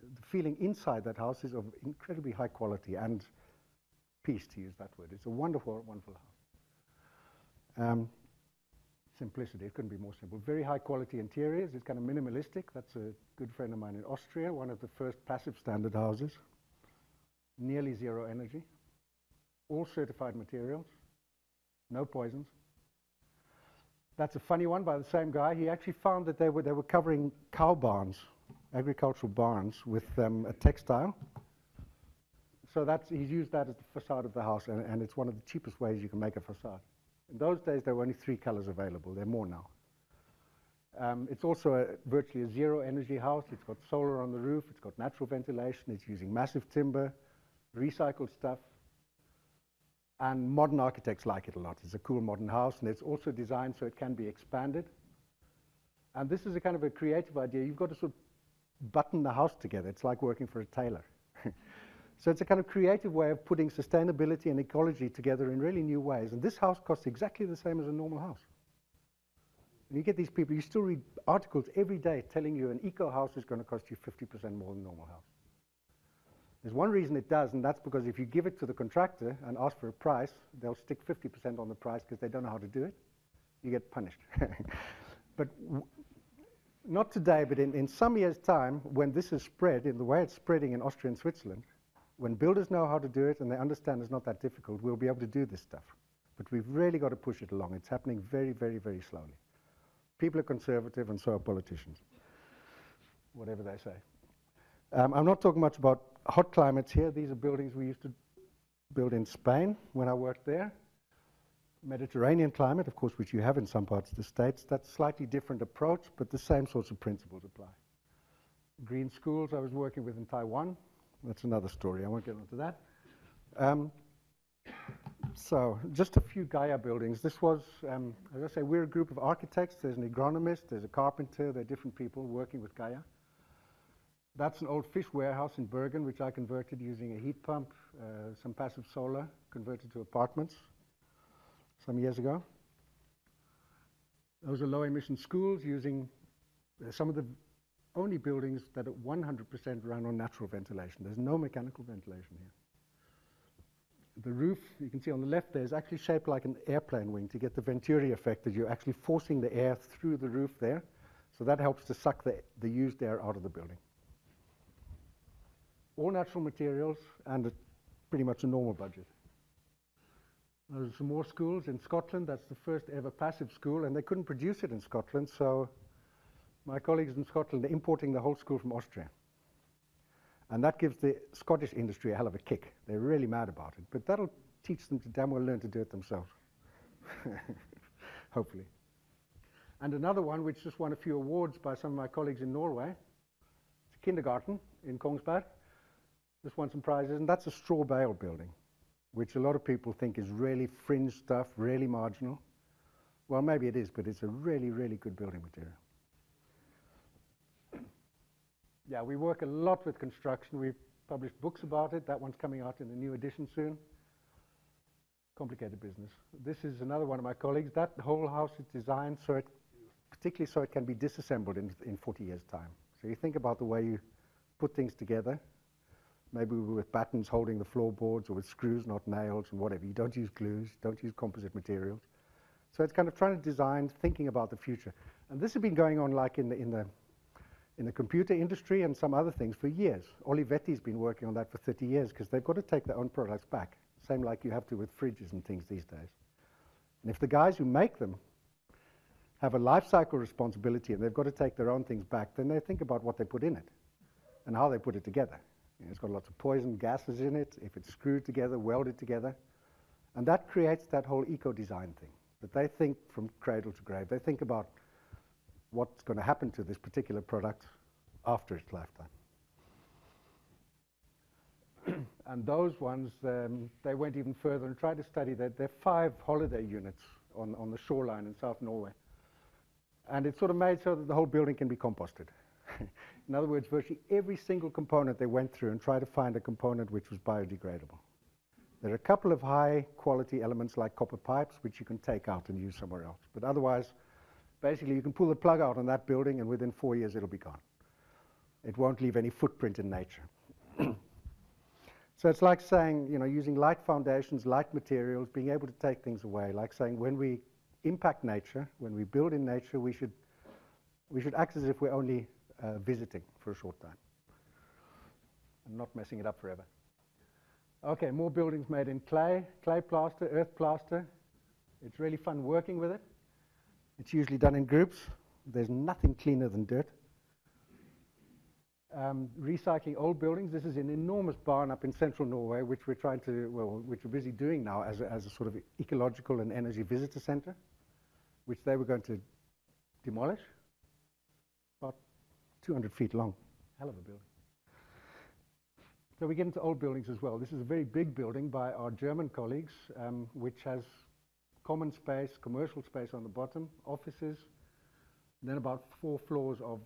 The feeling inside that house is of incredibly high quality and peace, to use that word. It's a wonderful, wonderful house. Simplicity, it couldn't be more simple. Very high quality interiors, it's kind of minimalistic. That's a good friend of mine in Austria, one of the first passive standard houses. Nearly zero energy. All certified materials, no poisons. That's a funny one by the same guy. He actually found that they were covering cow barns, agricultural barns, with a textile. So he's used that as the facade of the house, and it's one of the cheapest ways you can make a facade. In those days, there were only 3 colors available. There are more now. It's also virtually a zero energy house. It's got solar on the roof. It's got natural ventilation. It's using massive timber, recycled stuff. And modern architects like it a lot. It's a cool modern house, and it's also designed so it can be expanded. And this is a kind of a creative idea. You've got to sort of button the house together. It's like working for a tailor. So it's a kind of creative way of putting sustainability and ecology together in really new ways. And this house costs exactly the same as a normal house. And you get these people, you still read articles every day telling you an eco house is going to cost you 50% more than a normal house. There's one reason it does, and that's because if you give it to the contractor and ask for a price, they'll stick 50% on the price because they don't know how to do it. You get punished. But not today, but in some years' time, when this is spread in the way it's spreading in Austria and Switzerland, when builders know how to do it and they understand it's not that difficult, we'll be able to do this stuff. But we've really got to push it along. It's happening very, very, very slowly. People are conservative and so are politicians, whatever they say. I'm not talking much about hot climates here. These are buildings we used to build in Spain when I worked there. Mediterranean climate, of course, which you have in some parts of the States. That's a slightly different approach, but the same sorts of principles apply. Green schools I was working with in Taiwan. That's another story. I won't get into that. So just a few Gaia buildings. This was, as I say, we're a group of architects. There's an agronomist, there's a carpenter, there are different people working with Gaia. That's an old fish warehouse in Bergen, which I converted using a heat pump, some passive solar, converted to apartments some years ago. Those are low-emission schools using some of the only buildings that are 100% run on natural ventilation. There's no mechanical ventilation here. The roof, you can see on the left there, is actually shaped like an airplane wing to get the Venturi effect that you're actually forcing the air through the roof there. So that helps to suck the used air out of the building. All natural materials and pretty much a normal budget. There's some more schools in Scotland. That's the first ever passive school, and they couldn't produce it in Scotland, so my colleagues in Scotland are importing the whole school from Austria. And that gives the Scottish industry a hell of a kick. They're really mad about it, but that'll teach them to damn well learn to do it themselves, hopefully. And another one, which just won a few awards by some of my colleagues in Norway, it's a kindergarten in Kongsberg. Just won some prizes, and that's a straw bale building, which a lot of people think is really fringe stuff, really marginal. Well, maybe it is, but it's a really, really good building material. Yeah, we work a lot with construction. We've published books about it. That one's coming out in a new edition soon. Complicated business. This is another one of my colleagues. That whole house is designed so particularly so it can be disassembled in 40 years' time. So you think about the way you put things together, maybe with battens holding the floorboards or with screws, not nails, and whatever. You don't use glues, don't use composite materials. So it's kind of trying to design, thinking about the future. And this has been going on like in the computer industry and some other things for years. Olivetti's been working on that for 30 years because they've got to take their own products back, same like you have to with fridges and things these days. And if the guys who make them have a life cycle responsibility and they've got to take their own things back, then they think about what they put in it and how they put it together. It's got lots of poison gases in it, if it's screwed together, welded together. And that creates that whole eco-design thing, that they think from cradle to grave. They think about what's going to happen to this particular product after its lifetime. And those ones, they went even further and tried to study that. There are 5 holiday units on the shoreline in South Norway. And it's sort of made so that the whole building can be composted. In other words, virtually every single component they went through and tried to find a component which was biodegradable. There are a couple of high quality elements like copper pipes, which you can take out and use somewhere else. But otherwise, basically you can pull the plug out on that building and within 4 years it'll be gone. It won't leave any footprint in nature. So it's like saying, you know, using light foundations, light materials, being able to take things away. Like saying when we impact nature, when we build in nature, we should act as if we're only visiting for a short time and not messing it up forever. Okay, more buildings made in clay plaster, earth plaster. It's really fun working with it. It's usually done in groups. There's nothing cleaner than dirt. Recycling old buildings. This is an enormous barn up in central Norway, which we're trying to, well, which we're busy doing now as a sort of ecological and energy visitor center, which they were going to demolish. About 200 feet long. Hell of a building. So we get into old buildings as well. This is a very big building by our German colleagues, which has common space, commercial space on the bottom, offices, and then about 4 floors of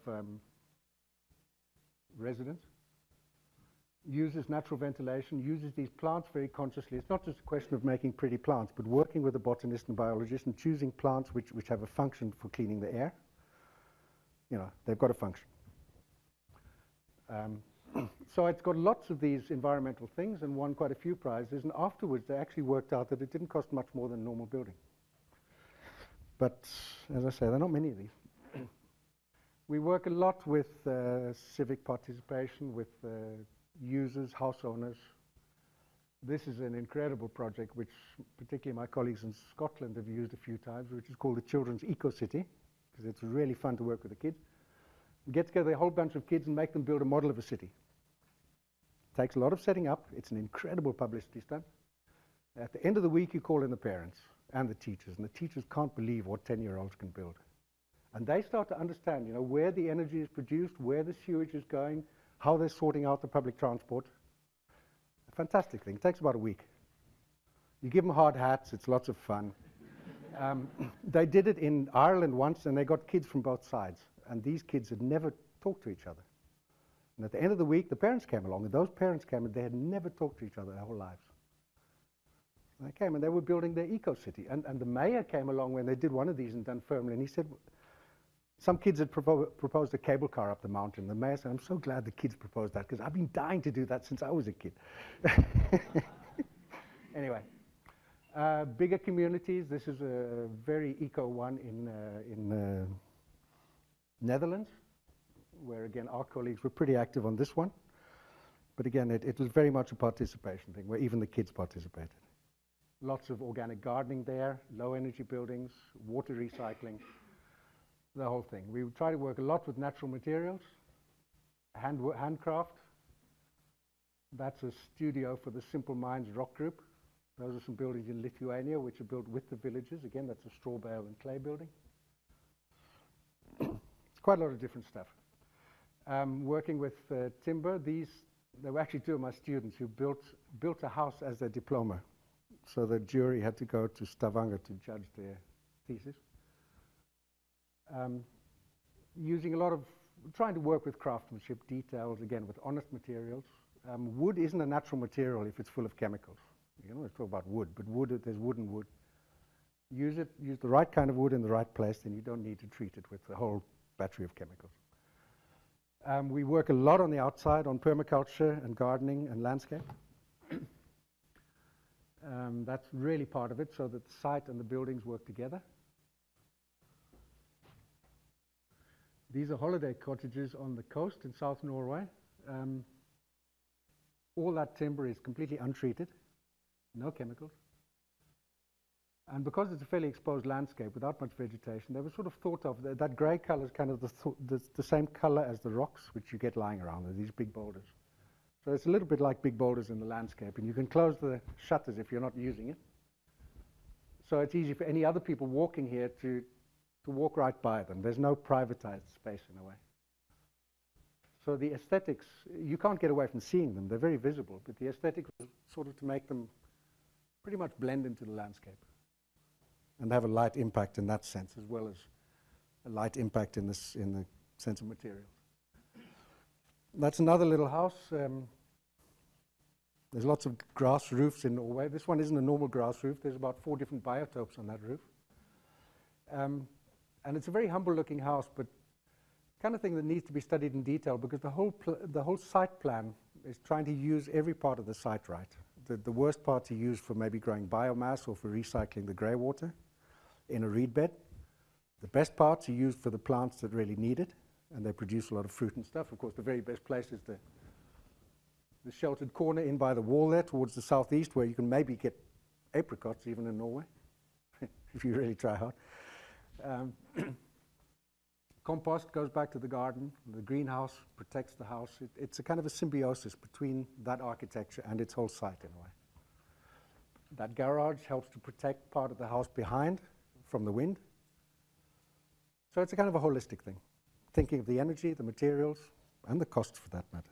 residence. Uses natural ventilation, uses these plants very consciously. It's not just a question of making pretty plants, but working with a botanist and biologist and choosing plants which have a function for cleaning the air. You know, they've got a function. So it's got lots of these environmental things and won quite a few prizes, and afterwards they actually worked out that it didn't cost much more than a normal building. But as I say, there are not many of these. We work a lot with civic participation, with users, house owners. This is an incredible project which particularly my colleagues in Scotland have used a few times, which is called the Children's Eco City, because it's really fun to work with the kids. We get together a whole bunch of kids and make them build a model of a city. It takes a lot of setting up. It's an incredible publicity stunt. At the end of the week, you call in the parents and the teachers, and the teachers can't believe what 10-year-olds can build. And they start to understand, you know, where the energy is produced, where the sewage is going, how they're sorting out the public transport. A fantastic thing. It takes about a week. You give them hard hats. It's lots of fun. They did it in Ireland once, and they got kids from both sides. And these kids had never talked to each other. And at the end of the week, the parents came along, and those parents came, and they had never talked to each other their whole lives. And they came, and they were building their eco-city. And the mayor came along when they did one of these in Dunfermline, and he said, some kids had proposed a cable car up the mountain. The mayor said, I'm so glad the kids proposed that, because I've been dying to do that since I was a kid. Anyway, bigger communities. This is a very eco one in Netherlands, where again our colleagues were pretty active on this one. But again, it was very much a participation thing, where even the kids participated. Lots of organic gardening there, low energy buildings, water recycling. The whole thing. We would try to work a lot with natural materials, handcraft. That's a studio for the Simple Minds rock group. Those are some buildings in Lithuania which are built with the villages. Again, that's a straw bale and clay building. It's quite a lot of different stuff. Working with timber, they were actually 2 of my students who built a house as their diploma. So the jury had to go to Stavanger to judge their thesis. Using a lot of, trying to work with craftsmanship, details, again, with honest materials. Wood isn't a natural material if it's full of chemicals. You can always talk about wood, but wood, there's wooden wood. Use the right kind of wood in the right place, then you don't need to treat it with a whole battery of chemicals. We work a lot on the outside, on permaculture and gardening and landscape. That's really part of it, so that the site and the buildings work together. These are holiday cottages on the coast in South Norway. All that timber is completely untreated, no chemicals. And because it's a fairly exposed landscape without much vegetation, they were sort of thought of, that grey colour is kind of the same colour as the rocks which you get lying around. They're these big boulders. So it's a little bit like big boulders in the landscape, and you can close the shutters if you're not using it. So it's easy for any other people walking here to walk right by them. There's no privatized space in a way. So the aesthetics, you can't get away from seeing them. They're very visible, but the aesthetics was sort of to make them pretty much blend into the landscape and have a light impact in that sense, as well as a light impact in the sense of materials. That's another little house. There's lots of grass roofs in Norway. This one isn't a normal grass roof. There's about 4 different biotopes on that roof. And it's a very humble-looking house, but kind of thing that needs to be studied in detail, because the whole site plan is trying to use every part of the site right. The worst part to use for maybe growing biomass or for recycling the grey water in a reed bed. The best part to use for the plants that really need it, and they produce a lot of fruit and stuff. Of course, the very best place is the sheltered corner in by the wall there towards the southeast, where you can maybe get apricots even in Norway, if you really try hard. Compost goes back to the garden. The greenhouse protects the house. It's a kind of a symbiosis between that architecture and its whole site in a way. That garage helps to protect part of the house behind from the wind. So it's a kind of a holistic thing, thinking of the energy, the materials, and the costs for that matter.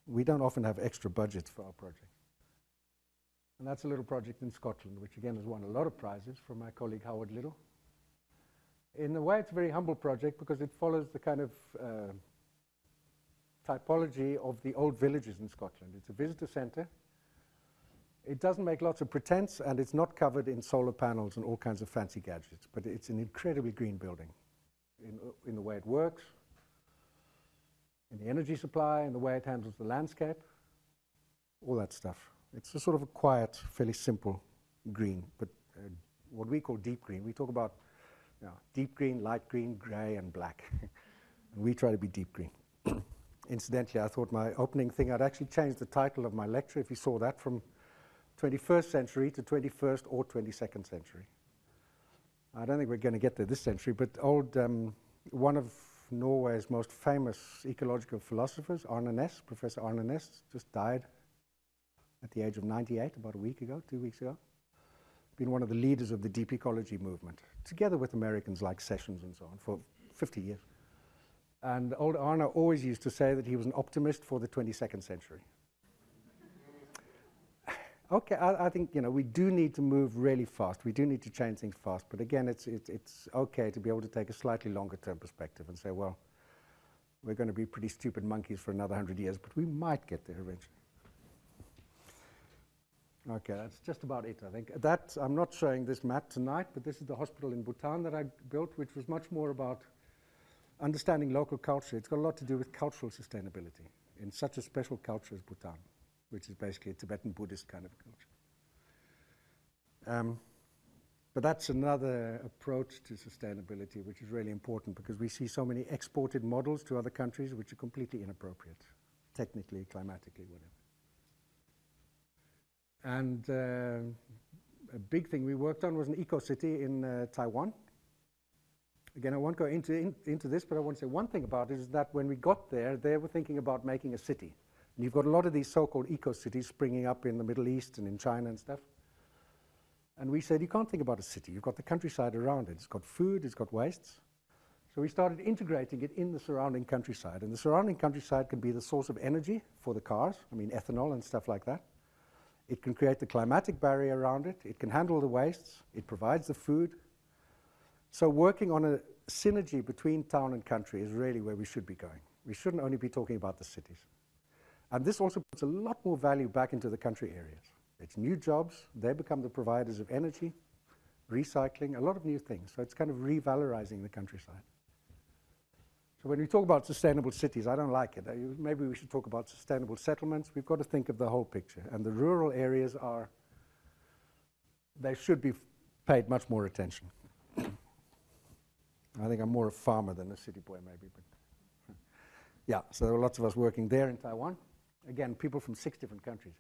We don't often have extra budgets for our projects. And that's a little project in Scotland, which again has won a lot of prizes from my colleague Howard Little. In a way, it's a very humble project because it follows the kind of typology of the old villages in Scotland. It's a visitor centre. It doesn't make lots of pretense, and it's not covered in solar panels and all kinds of fancy gadgets, but it's an incredibly green building in the way it works, in the energy supply, in the way it handles the landscape, all that stuff. It's a sort of a quiet, fairly simple green, but what we call deep green. We talk about deep green, light green, grey, and black. And we try to be deep green. Incidentally, I thought my opening thing, I'd actually changed the title of my lecture, if you saw that, from 21st century to 21st or 22nd century. I don't think we're going to get there this century, but one of Norway's most famous ecological philosophers, Arne Næss, Professor Arne Næss, just died at the age of 98, about a week ago, 2 weeks ago. Been one of the leaders of the deep ecology movement, together with Americans like Sessions and so on, for 50 years. And old Arne always used to say that he was an optimist for the 22nd century. Okay, I think we do need to move really fast. We do need to change things fast. But again, it's okay to be able to take a slightly longer term perspective and say, well, we're going to be pretty stupid monkeys for another 100 years, but we might get there eventually. Okay, that's just about it, I think. I'm not showing this map tonight, but this is the hospital in Bhutan that I built, which was much more about understanding local culture. It's got a lot to do with cultural sustainability in such a special culture as Bhutan, which is basically a Tibetan Buddhist kind of culture. But that's another approach to sustainability, which is really important because we see so many exported models to other countries which are completely inappropriate, technically, climatically, whatever. And a big thing we worked on was an eco-city in Taiwan. Again, I won't go into this, but I want to say one thing about it is that when we got there, they were thinking about making a city. And you've got a lot of these so-called eco-cities springing up in the Middle East and in China and stuff. And we said, you can't think about a city. You've got the countryside around it. It's got food, it's got wastes. So we started integrating it in the surrounding countryside. And the surrounding countryside can be the source of energy for the cars, ethanol and stuff like that. It can create the climatic barrier around it. It can handle the wastes. It provides the food. So working on a synergy between town and country is really where we should be going. We shouldn't only be talking about the cities. And this also puts a lot more value back into the country areas. It's new jobs. They become the providers of energy, recycling, a lot of new things. So it's kind of revalorizing the countryside. So when we talk about sustainable cities, I don't like it. Maybe we should talk about sustainable settlements. We've got to think of the whole picture. And the rural areas they should be paid much more attention. I think I'm more a farmer than a city boy, maybe. But yeah, so there are lots of us working there in Taiwan. Again, people from 6 different countries.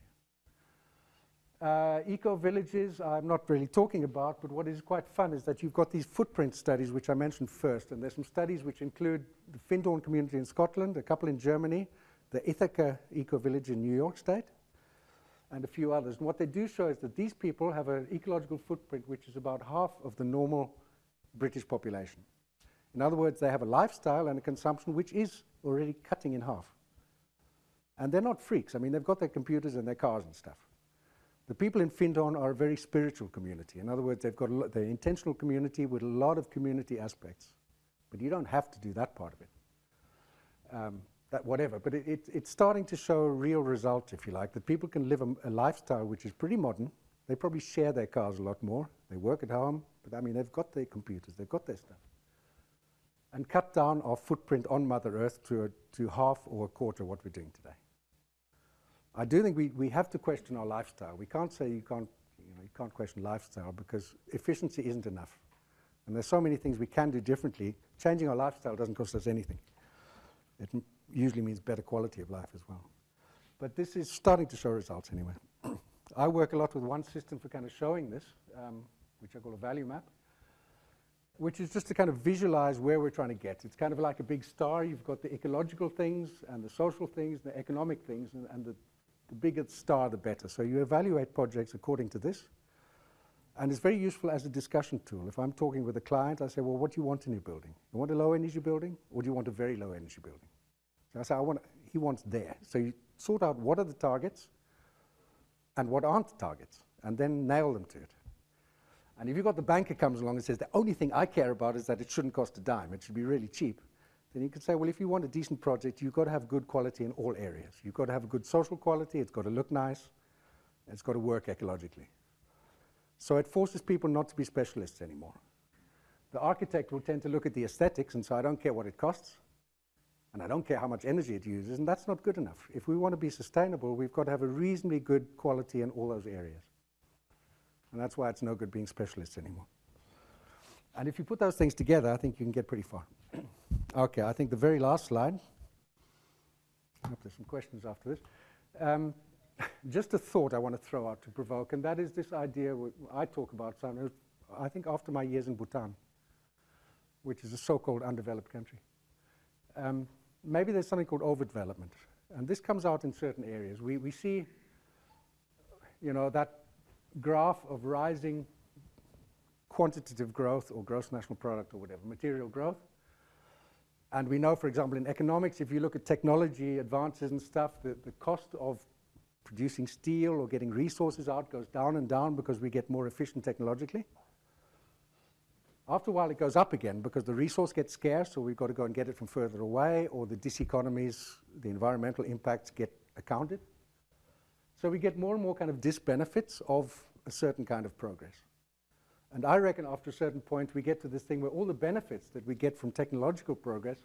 Eco-villages I'm not really talking about, but what is quite fun is that you've got these footprint studies, which I mentioned first, and there's some studies which include the Findhorn community in Scotland, a couple in Germany, the Ithaca Eco-Village in New York State, and a few others. And what they do show is that these people have an ecological footprint which is about half of the normal British population. In other words, they have a lifestyle and a consumption which is already cutting in half. And they're not freaks. I mean, they've got their computers and their cars and stuff. The people in Finton are a very spiritual community. In other words, they've got they're an intentional community with a lot of community aspects. But you don't have to do that part of it. Whatever. But it's starting to show a real result, if you like, that people can live a lifestyle which is pretty modern. They probably share their cars a lot more. They work at home. But I mean, they've got their computers. They've got their stuff. And cut down our footprint on Mother Earth to half or a quarter what we're doing today. I do think we have to question our lifestyle. We can't say you can't question lifestyle because efficiency isn't enough. And there's so many things we can do differently. Changing our lifestyle doesn't cost us anything. It usually means better quality of life as well. But this is starting to show results anyway. I work a lot with one system for kind of showing this, which I call a value map, which is just to kind of visualize where we're trying to get. It's kind of like a big star. You've got the ecological things and the social things, the economic things, and the bigger the star, the better. So you evaluate projects according to this. And it's very useful as a discussion tool. If I'm talking with a client, I say, well, what do you want in your building? You want a low-energy building, or do you want a very low-energy building? So I say, he wants there. So you sort out what are the targets and what aren't the targets, and then nail them to it. And if you've got the banker comes along and says, the only thing I care about is that it shouldn't cost a dime, it should be really cheap, then you can say, well, if you want a decent project, you've got to have good quality in all areas. You've got to have a good social quality, it's got to look nice, it's got to work ecologically. So it forces people not to be specialists anymore. The architect will tend to look at the aesthetics and say, I don't care what it costs, and I don't care how much energy it uses, and that's not good enough. If we want to be sustainable, we've got to have a reasonably good quality in all those areas. And that's why it's no good being specialists anymore. And if you put those things together, I think you can get pretty far. Okay, I think the very last slide. I hope there's some questions after this. Just a thought I want to throw out to provoke, and that is this idea I talk about, I think after my years in Bhutan, which is a so-called undeveloped country. Maybe there's something called overdevelopment, and this comes out in certain areas. We see, that graph of rising quantitative growth or gross national product or whatever, material growth. And we know, for example, in economics, if you look at technology advances and stuff, the cost of producing steel or getting resources out goes down and down because we get more efficient technologically. After a while, it goes up again because the resource gets scarce, so we've got to go and get it from further away, or the diseconomies, the environmental impacts get accounted. So we get more and more kind of disbenefits of a certain kind of progress. And I reckon after a certain point, we get to this thing where all the benefits that we get from technological progress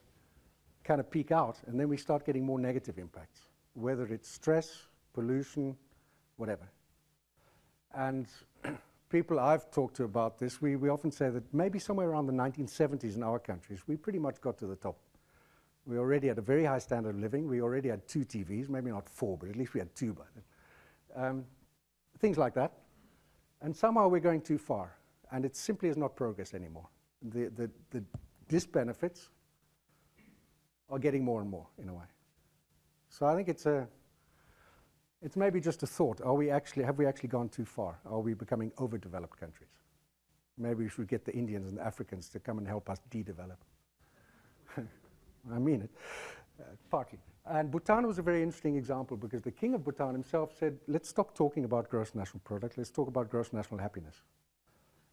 kind of peak out, and then we start getting more negative impacts, whether it's stress, pollution, whatever. And people I've talked to about this, we often say that maybe somewhere around the 1970s in our countries, we pretty much got to the top. We already had a very high standard of living. We already had 2 TVs, maybe not 4, but at least we had 2 by then. Things like that. And somehow we're going too far. And it simply is not progress anymore. The disbenefits are getting more and more, in a way. So I think it's maybe just a thought. Have we actually gone too far? Are we becoming overdeveloped countries? Maybe we should get the Indians and the Africans to come and help us de-develop. I mean it, partly. And Bhutan was a very interesting example because the king of Bhutan himself said, let's stop talking about gross national product, let's talk about gross national happiness.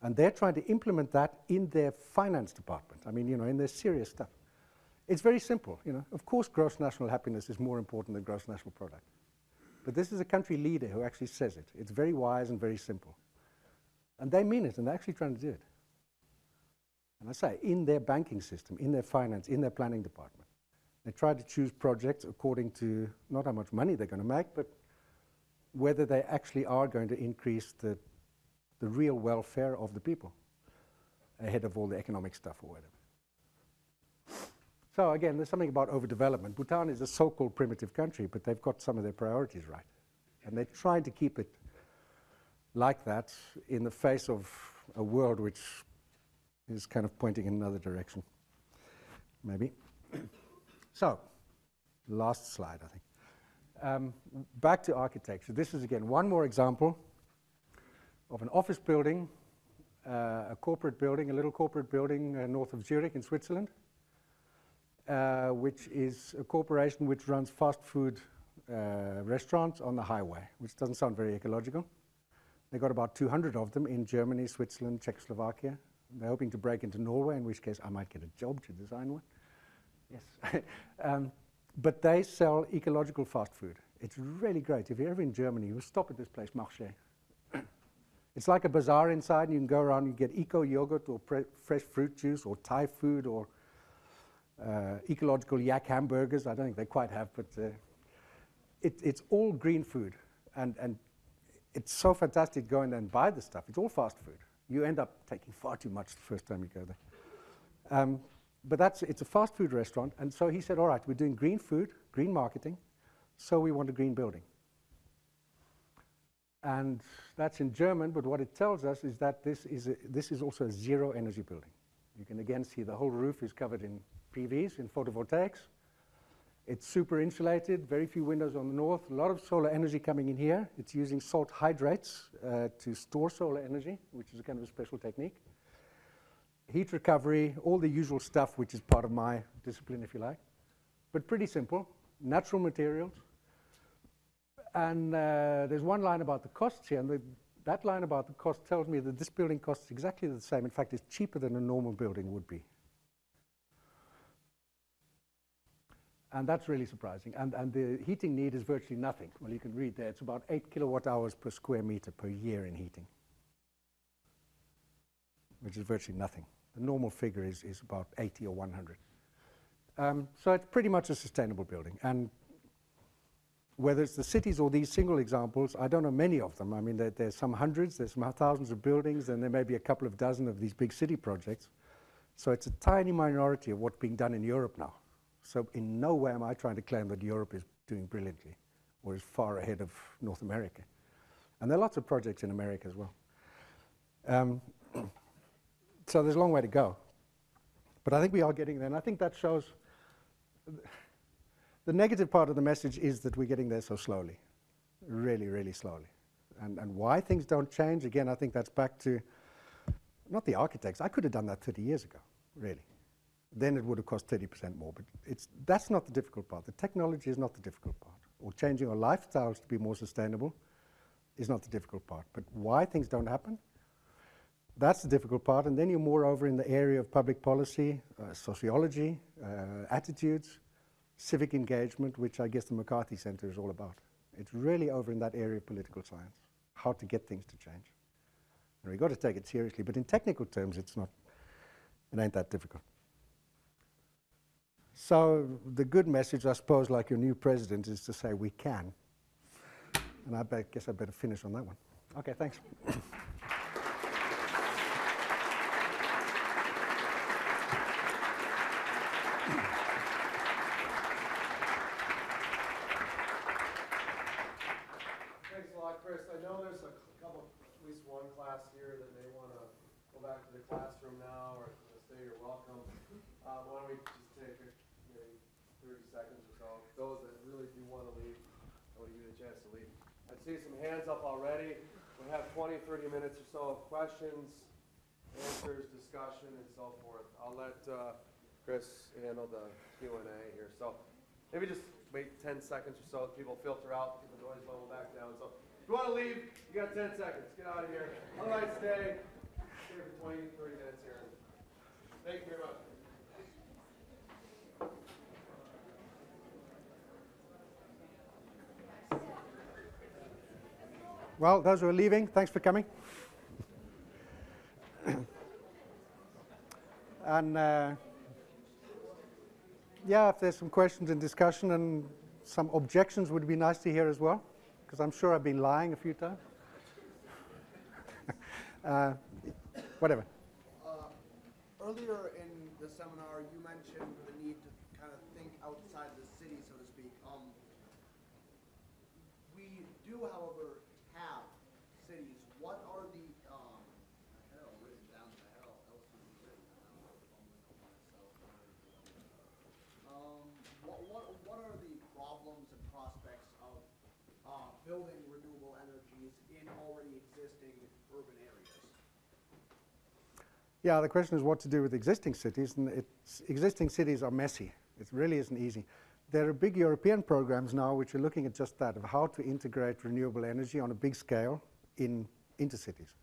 And they're trying to implement that in their finance department. I mean, in their serious stuff. It's very simple, Of course, gross national happiness is more important than gross national product. But this is a country leader who actually says it. It's very wise and very simple. And they mean it, and they're actually trying to do it. And I say, in their banking system, in their finance, in their planning department. They try to choose projects according to not how much money they're going to make, but whether they actually are going to increase the real welfare of the people ahead of all the economic stuff or whatever. So again, there's something about overdevelopment. Bhutan is a so-called primitive country, but they've got some of their priorities right. And they're trying to keep it like that in the face of a world which is kind of pointing in another direction, maybe. So, last slide, I think. Back to architecture. This is, again, one more example of an office building, a corporate building, a little corporate building north of Zurich in Switzerland, which is a corporation which runs fast food restaurants on the highway, which doesn't sound very ecological. They've got about 200 of them in Germany, Switzerland, Czechoslovakia. They're hoping to break into Norway, in which case I might get a job to design one. Yes. But they sell ecological fast food. It's really great. If you're ever in Germany, you stop at this place, Marché. It's like a bazaar inside, and you can go around and get eco yogurt or fresh fruit juice or Thai food or ecological yak hamburgers. I don't think they quite have, but it's all green food. And it's so fantastic to go in there and buy the stuff. It's all fast food. You end up taking far too much the first time you go there. But it's a fast food restaurant, and so he said, all right, we're doing green food, green marketing, so we want a green building. And that's in German, but what it tells us is that this is also a zero energy building. You can again see the whole roof is covered in PVs, in photovoltaics. It's super insulated, very few windows on the north, a lot of solar energy coming in here. It's using salt hydrates to store solar energy, which is a kind of a special technique. Heat recovery, all the usual stuff, which is part of my discipline, if you like. But pretty simple, natural materials. And there's one line about the costs here, and that line about the cost tells me that this building costs exactly the same. In fact, it's cheaper than a normal building would be. And that's really surprising. And the heating need is virtually nothing. Well, you can read there. It's about 8 kilowatt hours per square meter per year in heating, which is virtually nothing. The normal figure is about 80 or 100. So it's pretty much a sustainable building. And whether it's the cities or these single examples, I don't know many of them. I mean, there's some hundreds, there's some thousands of buildings, and there may be a couple of dozen of these big city projects. So it's a tiny minority of what's being done in Europe now. So in no way am I trying to claim that Europe is doing brilliantly or is far ahead of North America. And there are lots of projects in America as well. So there's a long way to go. But I think we are getting there, and I think that shows the negative part of the message is that we're getting there so slowly, really, really slowly. And why things don't change, again, I think that's back to, not the architects. I could have done that 30 years ago, really. Then it would have cost 30% more, but that's not the difficult part. The technology is not the difficult part. Or changing our lifestyles to be more sustainable is not the difficult part. But why things don't happen, that's the difficult part. And then you're more over in the area of public policy, sociology, attitudes, civic engagement, which I guess the McCarthy Center is all about. It's really over in that area of political science, how to get things to change. And we've got to take it seriously, but in technical terms, it ain't that difficult. So the good message, I suppose, like your new president, is to say we can. And I guess I better finish on that one. Okay, thanks. Thanks a lot, Chris. I know there's a couple, at least one class here that may want to go back to the classroom now or say you're welcome. Why don't we just take maybe 30 seconds or so. Those that really do want to leave, I want to give you a chance to leave. I see some hands up already. We have 20, 30 minutes or so of questions, answers, discussion, and so forth. I'll let Chris handle the Q&A here. So maybe just wait 10 seconds or so as people filter out, get the noise level back down. So if you want to leave, you got 10 seconds. Get out of here. Otherwise, stay for 20, 30 minutes here. Thank you very much. Well, those who are leaving, thanks for coming. And yeah, if there's some questions in discussion and some objections would be nice to hear as well, because I'm sure I've been lying a few times. Whatever. Earlier in the seminar, you mentioned the need to kind of think outside the city, so to speak. We do, however, have cities. What are the I had it all written down. I had all else written down. What are the problems and prospects of building renewable energies in already existing urban areas? Yeah, the question is what to do with existing cities, and existing cities are messy. It really isn't easy. There are big European programs now which are looking at just that, of how to integrate renewable energy on a big scale into cities.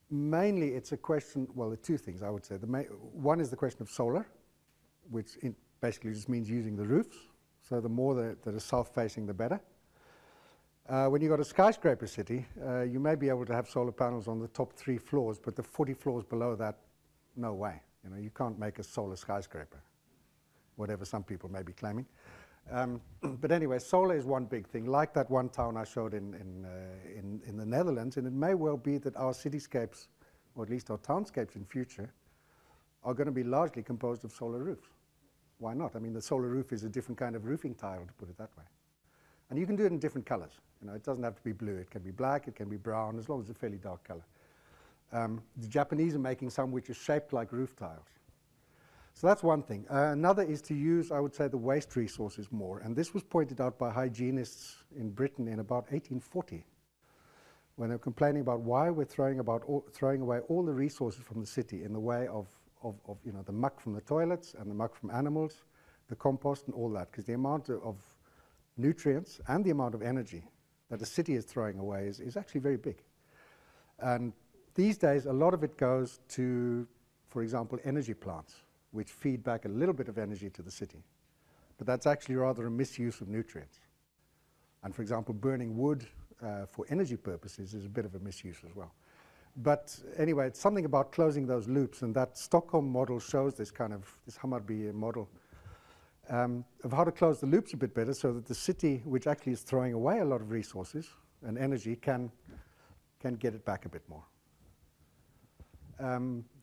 Mainly it's a question, well, there are two things I would say. One is the question of solar, which basically just means using the roofs. So the more that are south-facing, the better. When you've got a skyscraper city, you may be able to have solar panels on the top 3 floors, but the 40 floors below that, no way. You know, you can't make a solar skyscraper, whatever some people may be claiming. But anyway, solar is one big thing, like that one town I showed in the Netherlands, and it may well be that our cityscapes, or at least our townscapes in future, are going to be largely composed of solar roofs. Why not? I mean, the solar roof is a different kind of roofing tile, to put it that way. And you can do it in different colors. You know, it doesn't have to be blue. It can be black, it can be brown, as long as it's a fairly dark color. The Japanese are making some which are shaped like roof tiles. So that's one thing. Another is to use, I would say, the waste resources more. And this was pointed out by hygienists in Britain in about 1840, when they were complaining about why we're throwing away all the resources from the city in the way of you know, the muck from the toilets and the muck from animals, the compost and all that, because the amount of nutrients and the amount of energy that the city is throwing away is actually very big. And these days, a lot of it goes to, for example, energy plants, which feed back a little bit of energy to the city. But that's actually rather a misuse of nutrients. And for example, burning wood for energy purposes is a bit of a misuse as well. But anyway, it's something about closing those loops, and that Stockholm model shows this kind of, this Hammarby model, of how to close the loops a bit better so that the city, which actually is throwing away a lot of resources and energy, can get it back a bit more.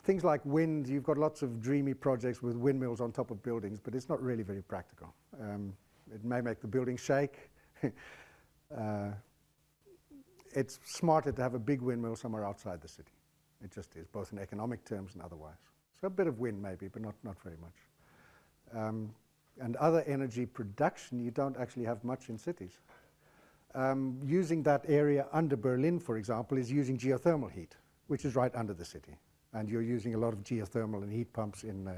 Things like wind, you've got lots of dreamy projects with windmills on top of buildings, but it's not really very practical. It may make the building shake. It's smarter to have a big windmill somewhere outside the city. It just is, both in economic terms and otherwise. So a bit of wind maybe, but not very much. And other energy production, you don't actually have much in cities. Using that area under Berlin, for example, is using geothermal heat, which is right under the city. And you're using a lot of geothermal and heat pumps in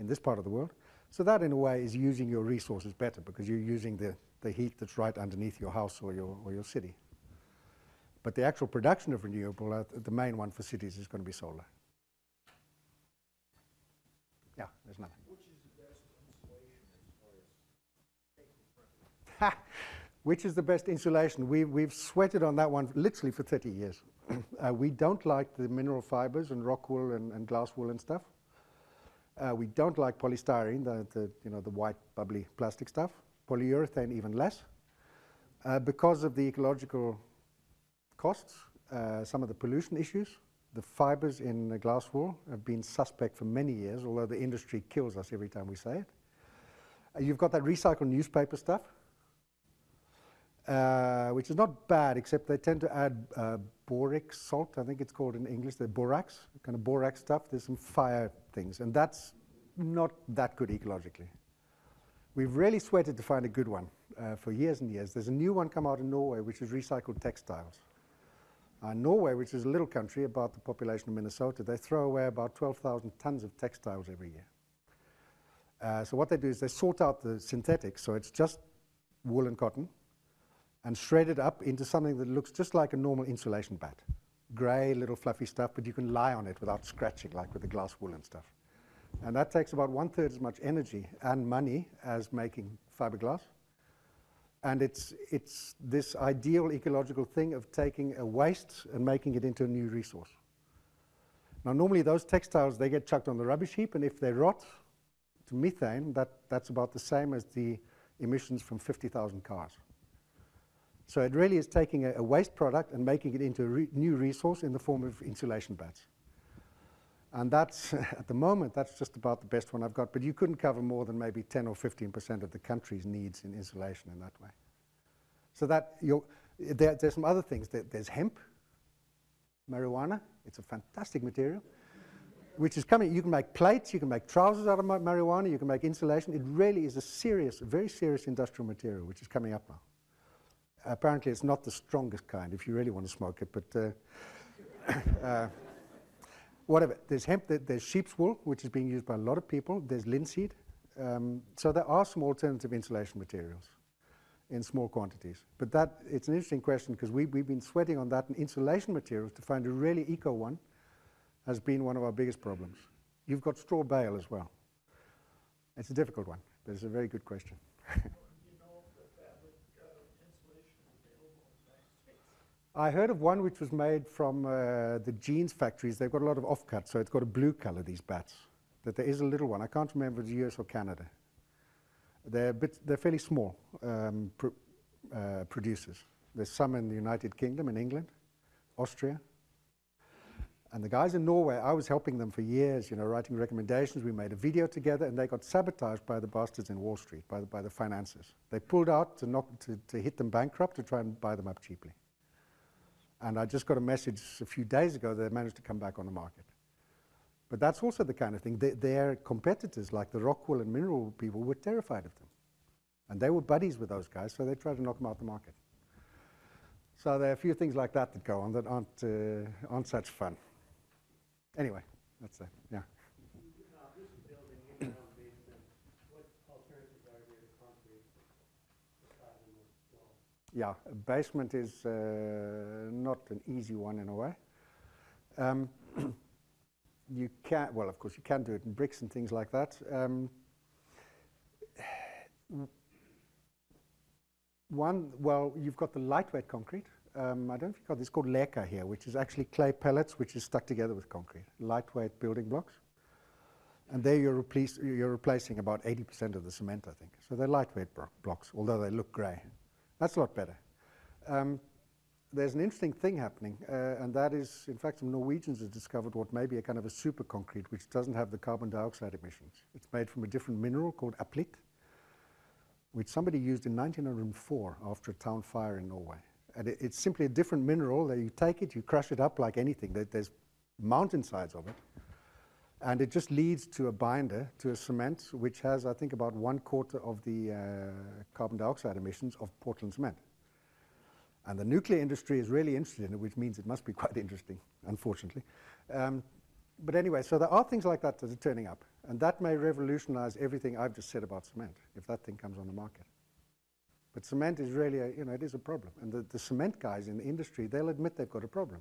this part of the world. So that, in a way, is using your resources better, because you're using the heat that's right underneath your house or your city. But the actual production of renewable, the main one for cities, is going to be solar. Yeah, there's nothing. Which is the best insulation as far as Which is the best insulation? We've sweated on that one literally for 30 years. We don't like the mineral fibers and rock wool and glass wool and stuff. We don't like polystyrene, the white bubbly plastic stuff. Polyurethane even less. Because of the ecological costs, some of the pollution issues, the fibers in the glass wool have been suspect for many years, although the industry kills us every time we say it. You've got that recycled newspaper stuff, which is not bad, except they tend to add borax salt, I think it's called in English, the borax, kind of borax stuff. There's some fire things, and that's not that good ecologically. We've really sweated to find a good one for years and years. There's a new one come out in Norway, which is recycled textiles. Norway, which is a little country, about the population of Minnesota, they throw away about 12,000 tons of textiles every year. So what they do is they sort out the synthetics, so it's just wool and cotton, and shred it up into something that looks just like a normal insulation bat. Gray, little fluffy stuff, but you can lie on it without scratching, like with the glass wool and stuff. And that takes about 1/3 as much energy and money as making fiberglass. And it's this ideal ecological thing of taking a waste and making it into a new resource. Now, normally those textiles, they get chucked on the rubbish heap, and if they rot to methane, that's about the same as the emissions from 50,000 cars. So it really is taking a waste product and making it into a new resource in the form of insulation bats. And that's, at the moment, that's just about the best one I've got. But you couldn't cover more than maybe 10 or 15% of the country's needs in insulation in that way. So that there's some other things. There's hemp, marijuana. It's a fantastic material. which is coming. You can make plates, you can make trousers out of marijuana, you can make insulation. It really is a serious, very serious industrial material which is coming up now. Apparently it's not the strongest kind if you really want to smoke it, but whatever. There's hemp, there's sheep's wool, which is being used by a lot of people. There's linseed. So there are some alternative insulation materials in small quantities. But that, it's an interesting question because we've been sweating on that, and insulation materials to find a really eco one has been one of our biggest problems. You've got straw bale as well. It's a difficult one, but it's a very good question. I heard of one which was made from the jeans factories. They've got a lot of offcuts, so it's got a blue color, these bats. That there is a little one. I can't remember if it's US or Canada. They're fairly small producers. There's some in the United Kingdom, in England, Austria. And the guys in Norway, I was helping them for years, you know, writing recommendations. We made a video together, and they got sabotaged by the bastards in Wall Street, by the financiers. They pulled out to hit them bankrupt to try and buy them up cheaply. And I just got a message a few days ago that they managed to come back on the market. But that's also the kind of thing. Their competitors, like the rock wool and mineral wool people, were terrified of them. And they were buddies with those guys, so they tried to knock them out the market. So there are a few things like that that go on that aren't such fun. Anyway, that's it, yeah. This is building in your own basement. What alternatives are there to concrete aside from the wall? Yeah, a basement is not an easy one in a way. You can, well, of course, you can do it in bricks and things like that. Well, you've got the lightweight concrete. I don't know if you've got this called leka here, which is actually clay pellets which is stuck together with concrete. Lightweight building blocks. And there you're replacing about 80% of the cement, I think. So they're lightweight blocks, although they look grey. That's a lot better. There's an interesting thing happening, and that is, in fact, some Norwegians have discovered what may be a kind of a super concrete which doesn't have the carbon dioxide emissions. It's made from a different mineral called aplit, which somebody used in 1904 after a town fire in Norway. And it's simply a different mineral that you take it, you crush it up like anything. There's mountainsides of it. And it just leads to a binder, to a cement, which has, I think, about 1/4 of the carbon dioxide emissions of Portland cement. And the nuclear industry is really interested in it, which means it must be quite interesting, unfortunately. But anyway, so there are things like that that are turning up. And that may revolutionize everything I've just said about cement, if that thing comes on the market. But cement is really, it is a problem. And the cement guys in the industry, they'll admit they've got a problem.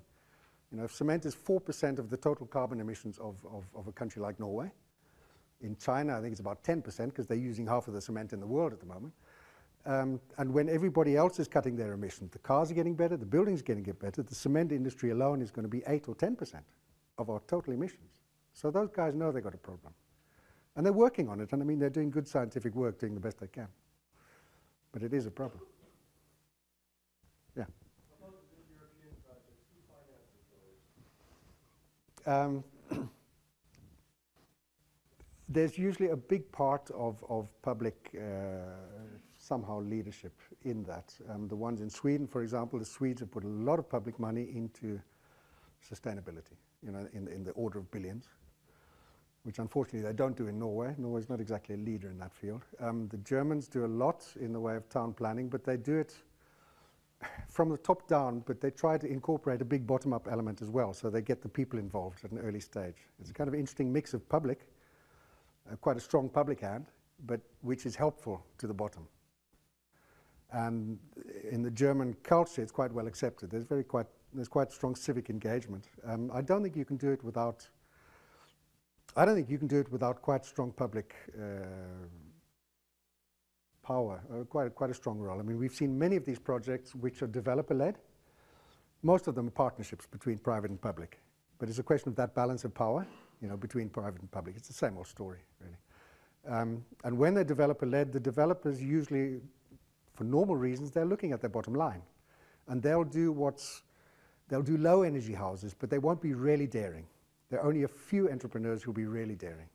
You know, if cement is 4% of the total carbon emissions of a country like Norway, in China I think it's about 10% because they're using half of the cement in the world at the moment. And when everybody else is cutting their emissions, the cars are getting better, the buildings are getting better, the cement industry alone is going to be 8 or 10% of our total emissions. So those guys know they've got a problem. And they're working on it, and I mean, they're doing good scientific work, doing the best they can. But it is a problem. Yeah. How about the European projects? Who finances those? There's usually a big part of public somehow leadership in that. The ones in Sweden, for example, the Swedes have put a lot of public money into sustainability, in the order of billions, which unfortunately they don't do in Norway. Norway's not exactly a leader in that field. The Germans do a lot in the way of town planning, but they do it from the top down, but they try to incorporate a big bottom-up element as well, so they get the people involved at an early stage. It's a kind of interesting mix of public, quite a strong public hand, but which is helpful to the bottom. And in the German culture, it's quite well accepted. There's quite strong civic engagement. I don't think you can do it without quite strong public power, quite a strong role. I mean, we've seen many of these projects which are developer-led. Most of them are partnerships between private and public. But it's a question of that balance of power, between private and public. It's the same old story, really. And when they're developer-led, the developers usually, for normal reasons, they're looking at their bottom line. And they'll do low-energy houses, but they won't be really daring. There are only a few entrepreneurs who'll be really daring.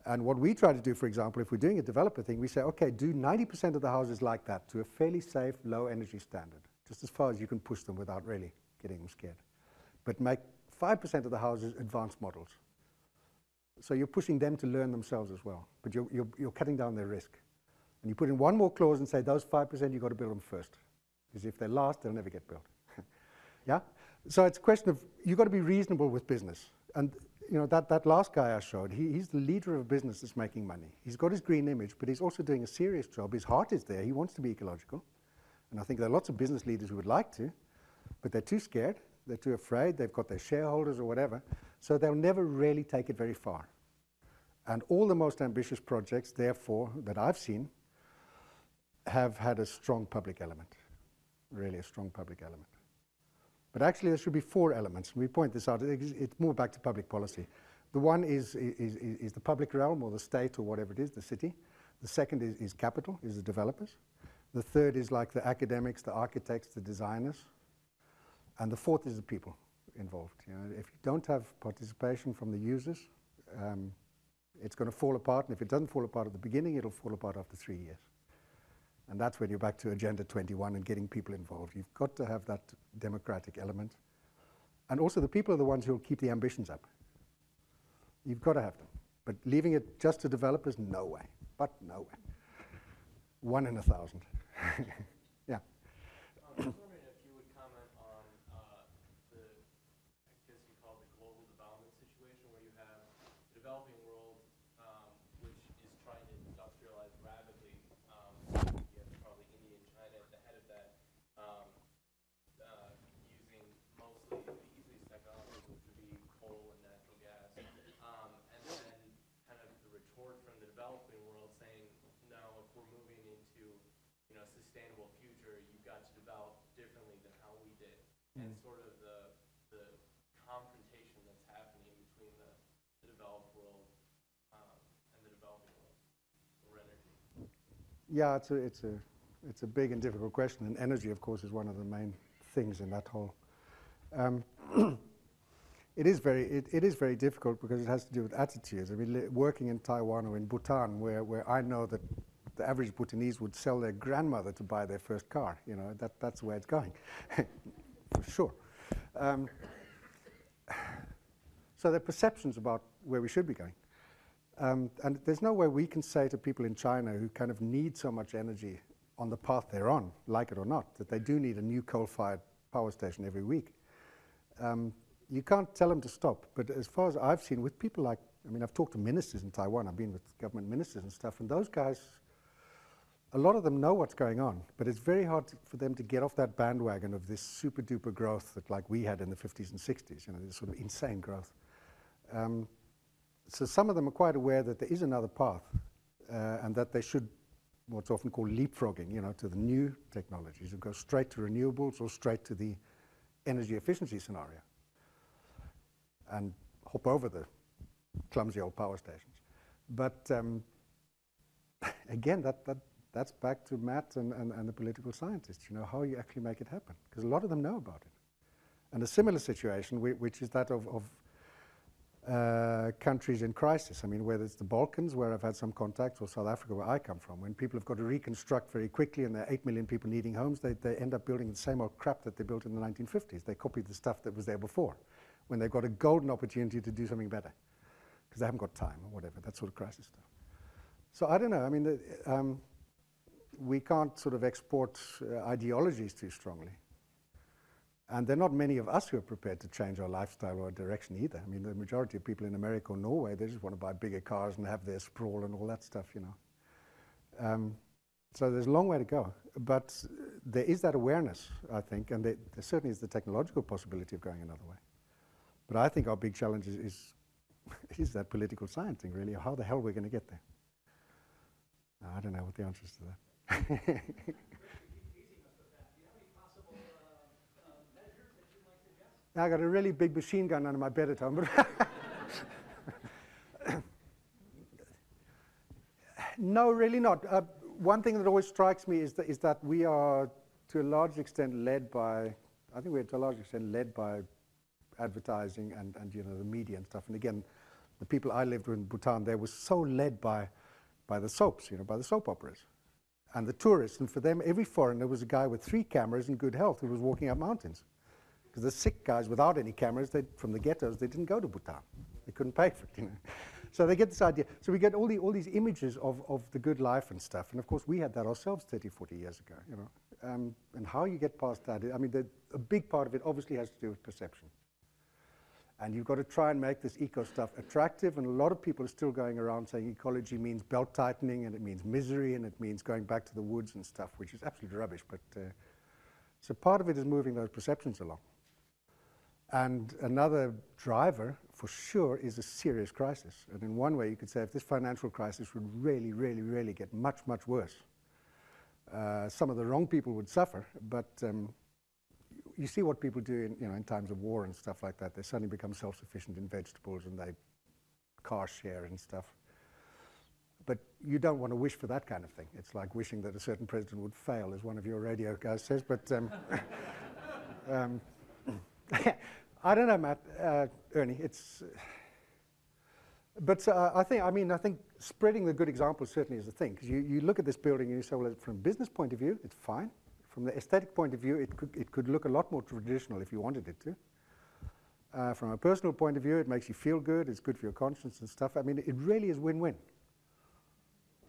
And what we try to do, for example, if we're doing a developer thing, we say, okay, do 90% of the houses like that to a fairly safe, low-energy standard, just as far as you can push them without really getting them scared. But make 5% of the houses advanced models, So you're pushing them to learn themselves as well, but you're cutting down their risk. And you put in one more clause and say those 5% you've got to build them first, because if they're last, they'll never get built. Yeah? So it's a question of, you've got to be reasonable with business. And that last guy I showed, he's the leader of a business that's making money. He's got his green image, but he's also doing a serious job. His heart is there. He wants to be ecological. And I think there are lots of business leaders who would like to, but they're too scared. They're too afraid. They've got their shareholders or whatever. So they'll never really take it very far. And all the most ambitious projects, therefore, that I've seen, have had a strong public element, really a strong public element. But actually, there should be 4 elements. We point this out. It's more back to public policy. The one is the public realm, or the state, or whatever it is, the city. The second is capital, is the developers. The third is like the academics, the architects, the designers. And the fourth is the people involved. If you don't have participation from the users, it's going to fall apart. And if it doesn't fall apart at the beginning, it'll fall apart after 3 years. And that's when you're back to Agenda 21 and getting people involved. You've got to have that democratic element. And also the people are the ones who will keep the ambitions up. You've got to have them. But leaving it just to developers, no way. But no way. 1 in 1,000. Yeah. I was wondering if you would comment on the, I guess you call it the global development situation, where you have the developing world, which is trying to industrialize rapidly. You have probably India and China at the head of that, using mostly the easiest technologies, which would be coal and natural gas. And then kind of the retort from the developing world saying, no, if we're moving into sustainable future, you've got to develop differently than how we did. And sort of the confrontation that's happening between the developed world and the developing world for energy. Yeah, it's a big and difficult question, and energy, of course, is one of the main things in that whole. It is very difficult because it has to do with attitudes. I mean, working in Taiwan or in Bhutan, where I know that the average Bhutanese would sell their grandmother to buy their first car. That's the way it's going, for sure. So there are perceptions about where we should be going. And there's no way we can say to people in China who kind of need so much energy on the path they're on, like it or not, that they do need a new coal-fired power station every week. You can't tell them to stop, but as far as I've seen with people like, I've talked to ministers in Taiwan, I've been with government ministers and stuff, and those guys, a lot of them know what's going on, but it's very hard for them to get off that bandwagon of this super duper growth that like we had in the 50s and 60s, this sort of insane growth. So some of them are quite aware that there is another path, and that they should, what's often called leapfrogging, to the new technologies, and go straight to renewables or straight to the energy efficiency scenario, and hop over the clumsy old power stations. But again, that's back to Matt and the political scientists, how you actually make it happen, because a lot of them know about it. And a similar situation, which is that of countries in crisis. Whether it's the Balkans, where I've had some contacts, or South Africa, where I come from, when people have got to reconstruct very quickly and there are 8 million people needing homes, they end up building the same old crap that they built in the 1950s. They copied the stuff that was there before, when they've got a golden opportunity to do something better, because they haven't got time or whatever, that sort of crisis stuff. So I don't know, we can't sort of export ideologies too strongly. And there are not many of us who are prepared to change our lifestyle or direction either. The majority of people in America or Norway, they just want to buy bigger cars and have their sprawl and all that stuff, So there's a long way to go. But there is that awareness, I think, and there certainly is the technological possibility of going another way. But I think our big challenge is that political science thing, really, how the hell we're going to get there. I don't know what the answer is to that. I got a really big machine gun under my bed at home. No, really not. One thing that always strikes me is that we are, to a large extent, led by advertising and the media and stuff. And again, the people I lived with in Bhutan, they were so led by the soaps, by the soap operas, and the tourists. And for them, every foreigner was a guy with 3 cameras and good health who was walking up mountains. Because the sick guys without any cameras, from the ghettos, they didn't go to Bhutan. They couldn't pay for it. So they get this idea. So we get all these images of the good life and stuff. And of course, we had that ourselves 30, 40 years ago, you know. And how you get past that, I mean, a big part of it obviously has to do with perception. And you've got to try and make this eco stuff attractive. And a lot of people are still going around saying ecology means belt tightening, and it means misery, and it means going back to the woods and stuff, which is absolute rubbish. But so part of it is moving those perceptions along. And another driver, for sure, is a serious crisis. And in one way, you could say if this financial crisis would really, really, really get much, much worse, some of the wrong people would suffer. But you see what people do in times of war and stuff like that. They suddenly become self-sufficient in vegetables, and they car share and stuff. But you don't want to wish for that kind of thing. It's like wishing that a certain president would fail, as one of your radio guys says. But I don't know, Matt, Ernie. It's, but I think spreading the good examples certainly is a thing. Because you look at this building and you say, well, from a business point of view, it's fine. From the aesthetic point of view, it could look a lot more traditional if you wanted it to. From a personal point of view, it makes you feel good. It's good for your conscience and stuff. I mean, it really is win-win.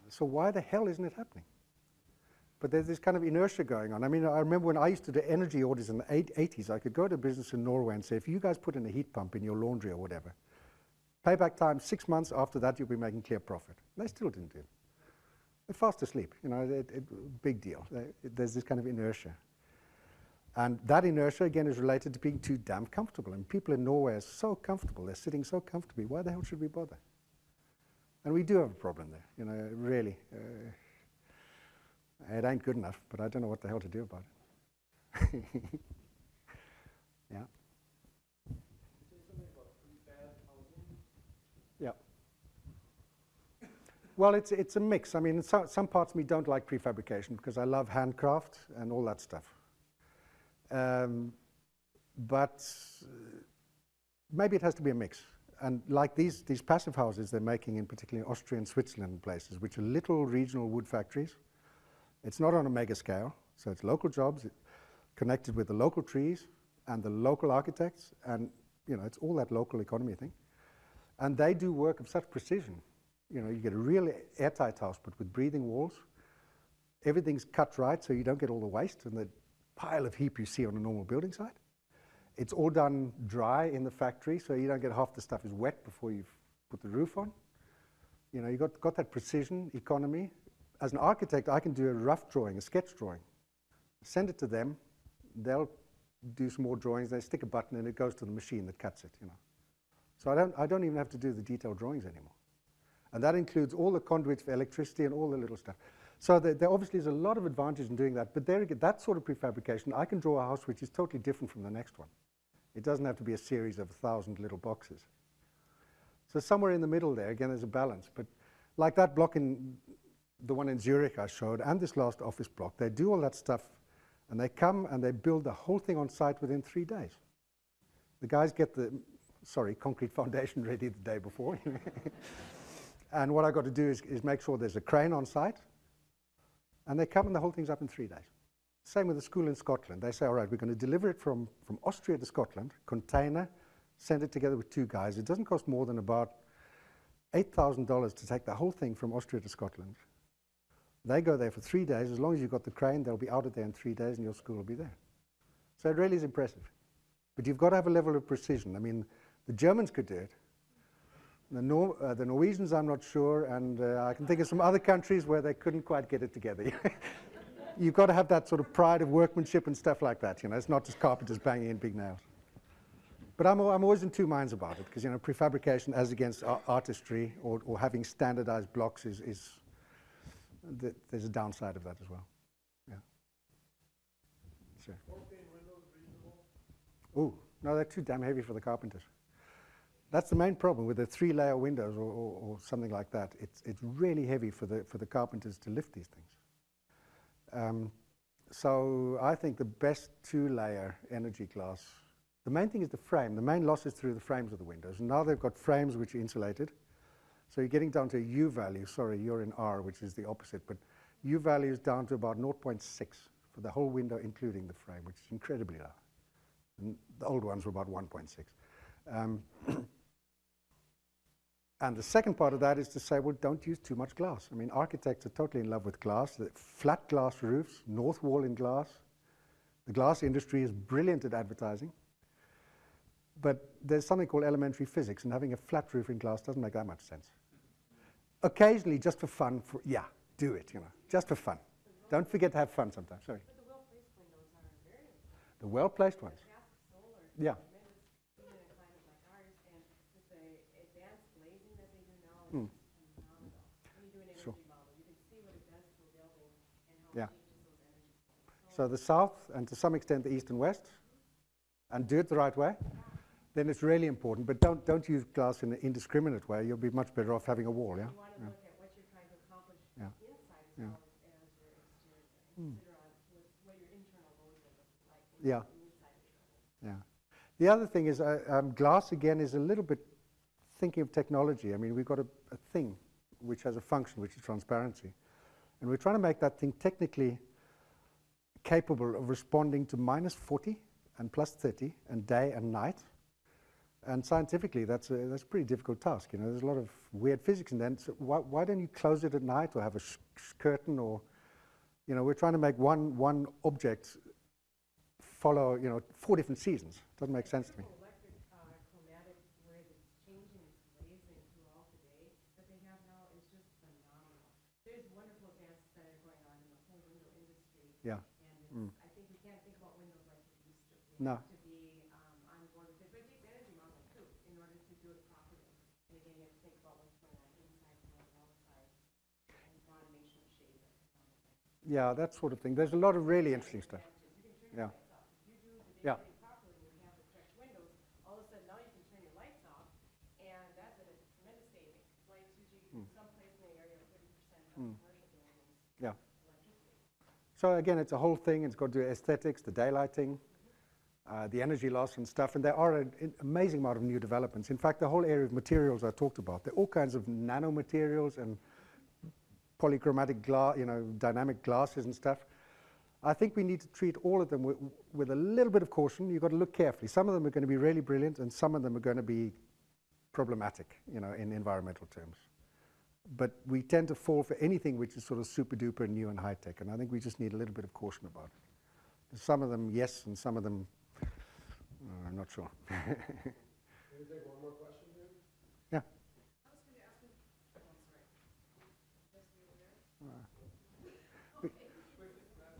So why the hell isn't it happening? But there's this kind of inertia going on. I mean, I remember when I used to do energy audits in the 80s, I could go to a business in Norway and say, if you guys put in a heat pump in your laundry or whatever, payback time 6 months after that, you'll be making clear profit. And they still didn't do it. They're fast asleep, you know, big deal. There's this kind of inertia. And that inertia, again, is related to being too damn comfortable. And people in Norway are so comfortable. They're sitting so comfortably. Why the hell should we bother? And we do have a problem there, you know, really. It ain't good enough, but I don't know what the hell to do about it. Yeah. Yeah. Well, it's a mix. I mean, some parts of me don't like prefabrication because I love handcraft and all that stuff. But maybe it has to be a mix. And like these passive houses they're making in particularly Austria and Switzerland places, which are little regional wood factories. It's not on a mega scale, so it's local jobs connected with the local trees and the local architects, and you know, it's all that local economy thing. And they do work of such precision. You know, you get a really airtight house, but with breathing walls. Everything's cut right, so you don't get all the waste and the pile of heap you see on a normal building site. It's all done dry in the factory, so you don't get half the stuff is wet before you've put the roof on. You know, you got that precision, economy. As an architect, I can do a rough drawing, a sketch drawing, send it to them. They'll do some more drawings. They stick a button, and it goes to the machine that cuts it. You know, so I don't even have to do the detailed drawings anymore, and that includes all the conduits for electricity and all the little stuff. So there obviously is a lot of advantage in doing that. But there again, that sort of prefabrication, I can draw a house which is totally different from the next one. It doesn't have to be a series of 1,000 little boxes. So somewhere in the middle there, again, there's a balance. But like that block in the one in Zurich I showed, and this last office block, they do all that stuff, and they come and they build the whole thing on site within 3 days. The guys get the, concrete foundation ready the day before. And what I've got to do is make sure there's a crane on site, and they come and the whole thing's up in 3 days. Same with the school in Scotland. They say, all right, we're going to deliver it from Austria to Scotland, container, send it together with 2 guys. It doesn't cost more than about $8,000 to take the whole thing from Austria to Scotland. They go there for 3 days. As long as you've got the crane, they'll be out of there in 3 days and your school will be there. So it really is impressive. But you've got to have a level of precision. I mean, the Germans could do it. The Norwegians, I'm not sure, and I can think of some other countries where they couldn't quite get it together. You've got to have that sort of pride of workmanship and stuff like that. You know, it's not just carpenters banging in big nails. But I'm always in 2 minds about it, because you know, prefabrication as against artistry or having standardized blocks there's a downside of that as well. Yeah. Sure. Oh, no, they're too damn heavy for the carpenters. That's the main problem with the 3-layer windows or something like that. It's really heavy for the carpenters to lift these things. So I think the best 2-layer energy glass, the main thing is the frame. The main loss is through the frames of the windows. And now they've got frames which are insulated. So you're getting down to a U value. Sorry, you're in R, which is the opposite. But U value is down to about 0.6 for the whole window, including the frame, which is incredibly low. And the old ones were about 1.6. And the second part of that is to say, well, don't use too much glass. I mean, architects are totally in love with glass. The flat glass roofs, north wall in glass. The glass industry is brilliant at advertising. But there's something called elementary physics, and having a flat roof in glass doesn't make that much sense. Occasionally, just for fun, yeah, do it, just for fun. Don't forget to have fun sometimes, sorry. But the well-placed windows are very important. The well-placed ones. Passive solar, Yeah. tremendous, even in a climate like ours, and with the advanced glazing that they do now, it's just phenomenal. When you do an energy model, you can see what it does to a building and how Yeah. it changes those energy flows. So the south, and to some extent the east and west, and do it the right way, then it's really important. But don't use glass in an indiscriminate way. You'll be much better off having a wall, yeah? You want to look at what you're trying to accomplish Yeah. inside as Yeah. well as your exterior. And consider on what your internal loads are like Yeah. inside of the building. Yeah. The other thing is glass, again, is a little bit thinking of technology. I mean, we've got a thing which has a function, which is transparency. And we're trying to make that thing technically capable of responding to minus 40 and plus 30 and day and night. And scientifically, that's a pretty difficult task. There's a lot of weird physics in there. So why don't you close it at night or have a curtain, or, we're trying to make one object follow, 4 different seasons. Doesn't make sense to me. Electric chromatic, where it's changing its glazing throughout the day that they have now is just phenomenal. There's wonderful advances that are going on in the whole window industry. Yeah. And I think we can't think about windows like we used to. We No. have to be on board with it. But it takes energy modeling too in order to do it properly. And again, you have to think about what's going on inside as well as outside. And automation of shades. Yeah, that sort of thing. There's a lot of really interesting stuff. Yeah. Yeah. Properly, when you have the correct windows, all of a sudden now you can turn your lights off, and that's a tremendous saving. Lights usually someplace in the area of 30% of commercial buildings. Yeah. Electricity. So again, it's a whole thing. It's got to do with aesthetics, the daylighting, the energy loss and stuff. And there are an amazing amount of new developments. In fact, the whole area of materials I talked about, there are all kinds of nanomaterials and polychromatic glass, dynamic glasses and stuff. I think we need to treat all of them with a little bit of caution. You've got to look carefully. Some of them are going to be really brilliant, and some of them are going to be problematic, in environmental terms. But we tend to fall for anything which is sort of super duper new and high tech, and I think we just need a little bit of caution about it. Some of them, yes, and some of them, I'm not sure. Can we take one more question, dude? Yeah. I was going to ask you, oh, sorry. Just you there?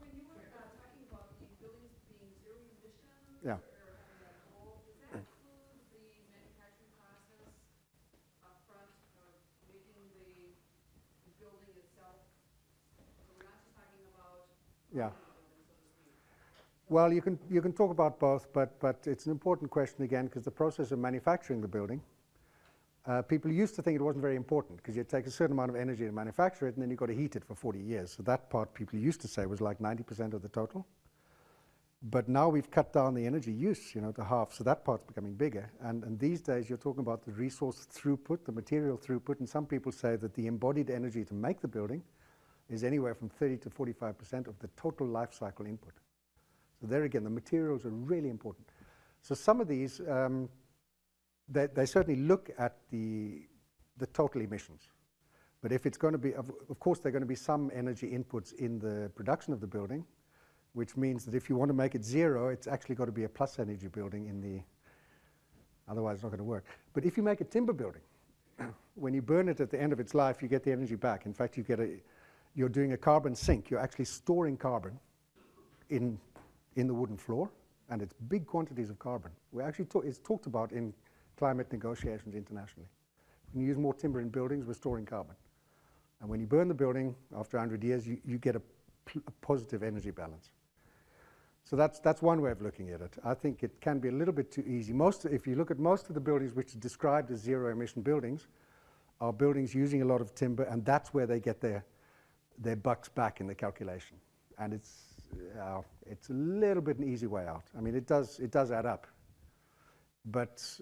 When you were talking about the buildings being zero emissions Yeah. or having that goal, does that include the manufacturing process up front of making the building itself? So we're not just talking about Yeah. the building, so to speak. Well, you can talk about both, but it's an important question again, because the process of manufacturing the building, people used to think it wasn't very important, because you take a certain amount of energy to manufacture it, and then you've got to heat it for 40 years. So that part people used to say was like 90% of the total. But now we've cut down the energy use, to half, so that part's becoming bigger. And these days you're talking about the resource throughput, the material throughput, and some people say that the embodied energy to make the building is anywhere from 30 to 45% of the total life cycle input. So there again, the materials are really important. So some of these, they certainly look at the total emissions. But if it's going to be, of course, there are going to be some energy inputs in the production of the building, which means that if you want to make it zero, it's actually got to be a plus energy building otherwise it's not going to work. But if you make a timber building, when you burn it at the end of its life, you get the energy back. In fact, you're doing a carbon sink. You're actually storing carbon in the wooden floor, and it's big quantities of carbon. It's talked about in climate negotiations internationally. When you use more timber in buildings, we're storing carbon. And when you burn the building, after 100 years, you get a positive energy balance. So that's one way of looking at it. I think it can be a little bit too easy. If you look at most of the buildings which are described as zero-emission buildings, are buildings using a lot of timber, and that's where they get their bucks back in the calculation. And it's a little bit an easy way out. I mean, it does add up, but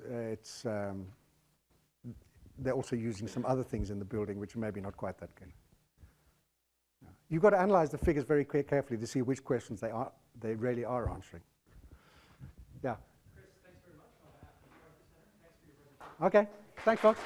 they're also using some other things in the building which are maybe not quite that good. You've got to analyze the figures very carefully to see which questions they really are answering. Yeah. Chris, thanks very much on behalf of the Prof. Center. Thanks for your presentation. Okay. Thanks, folks.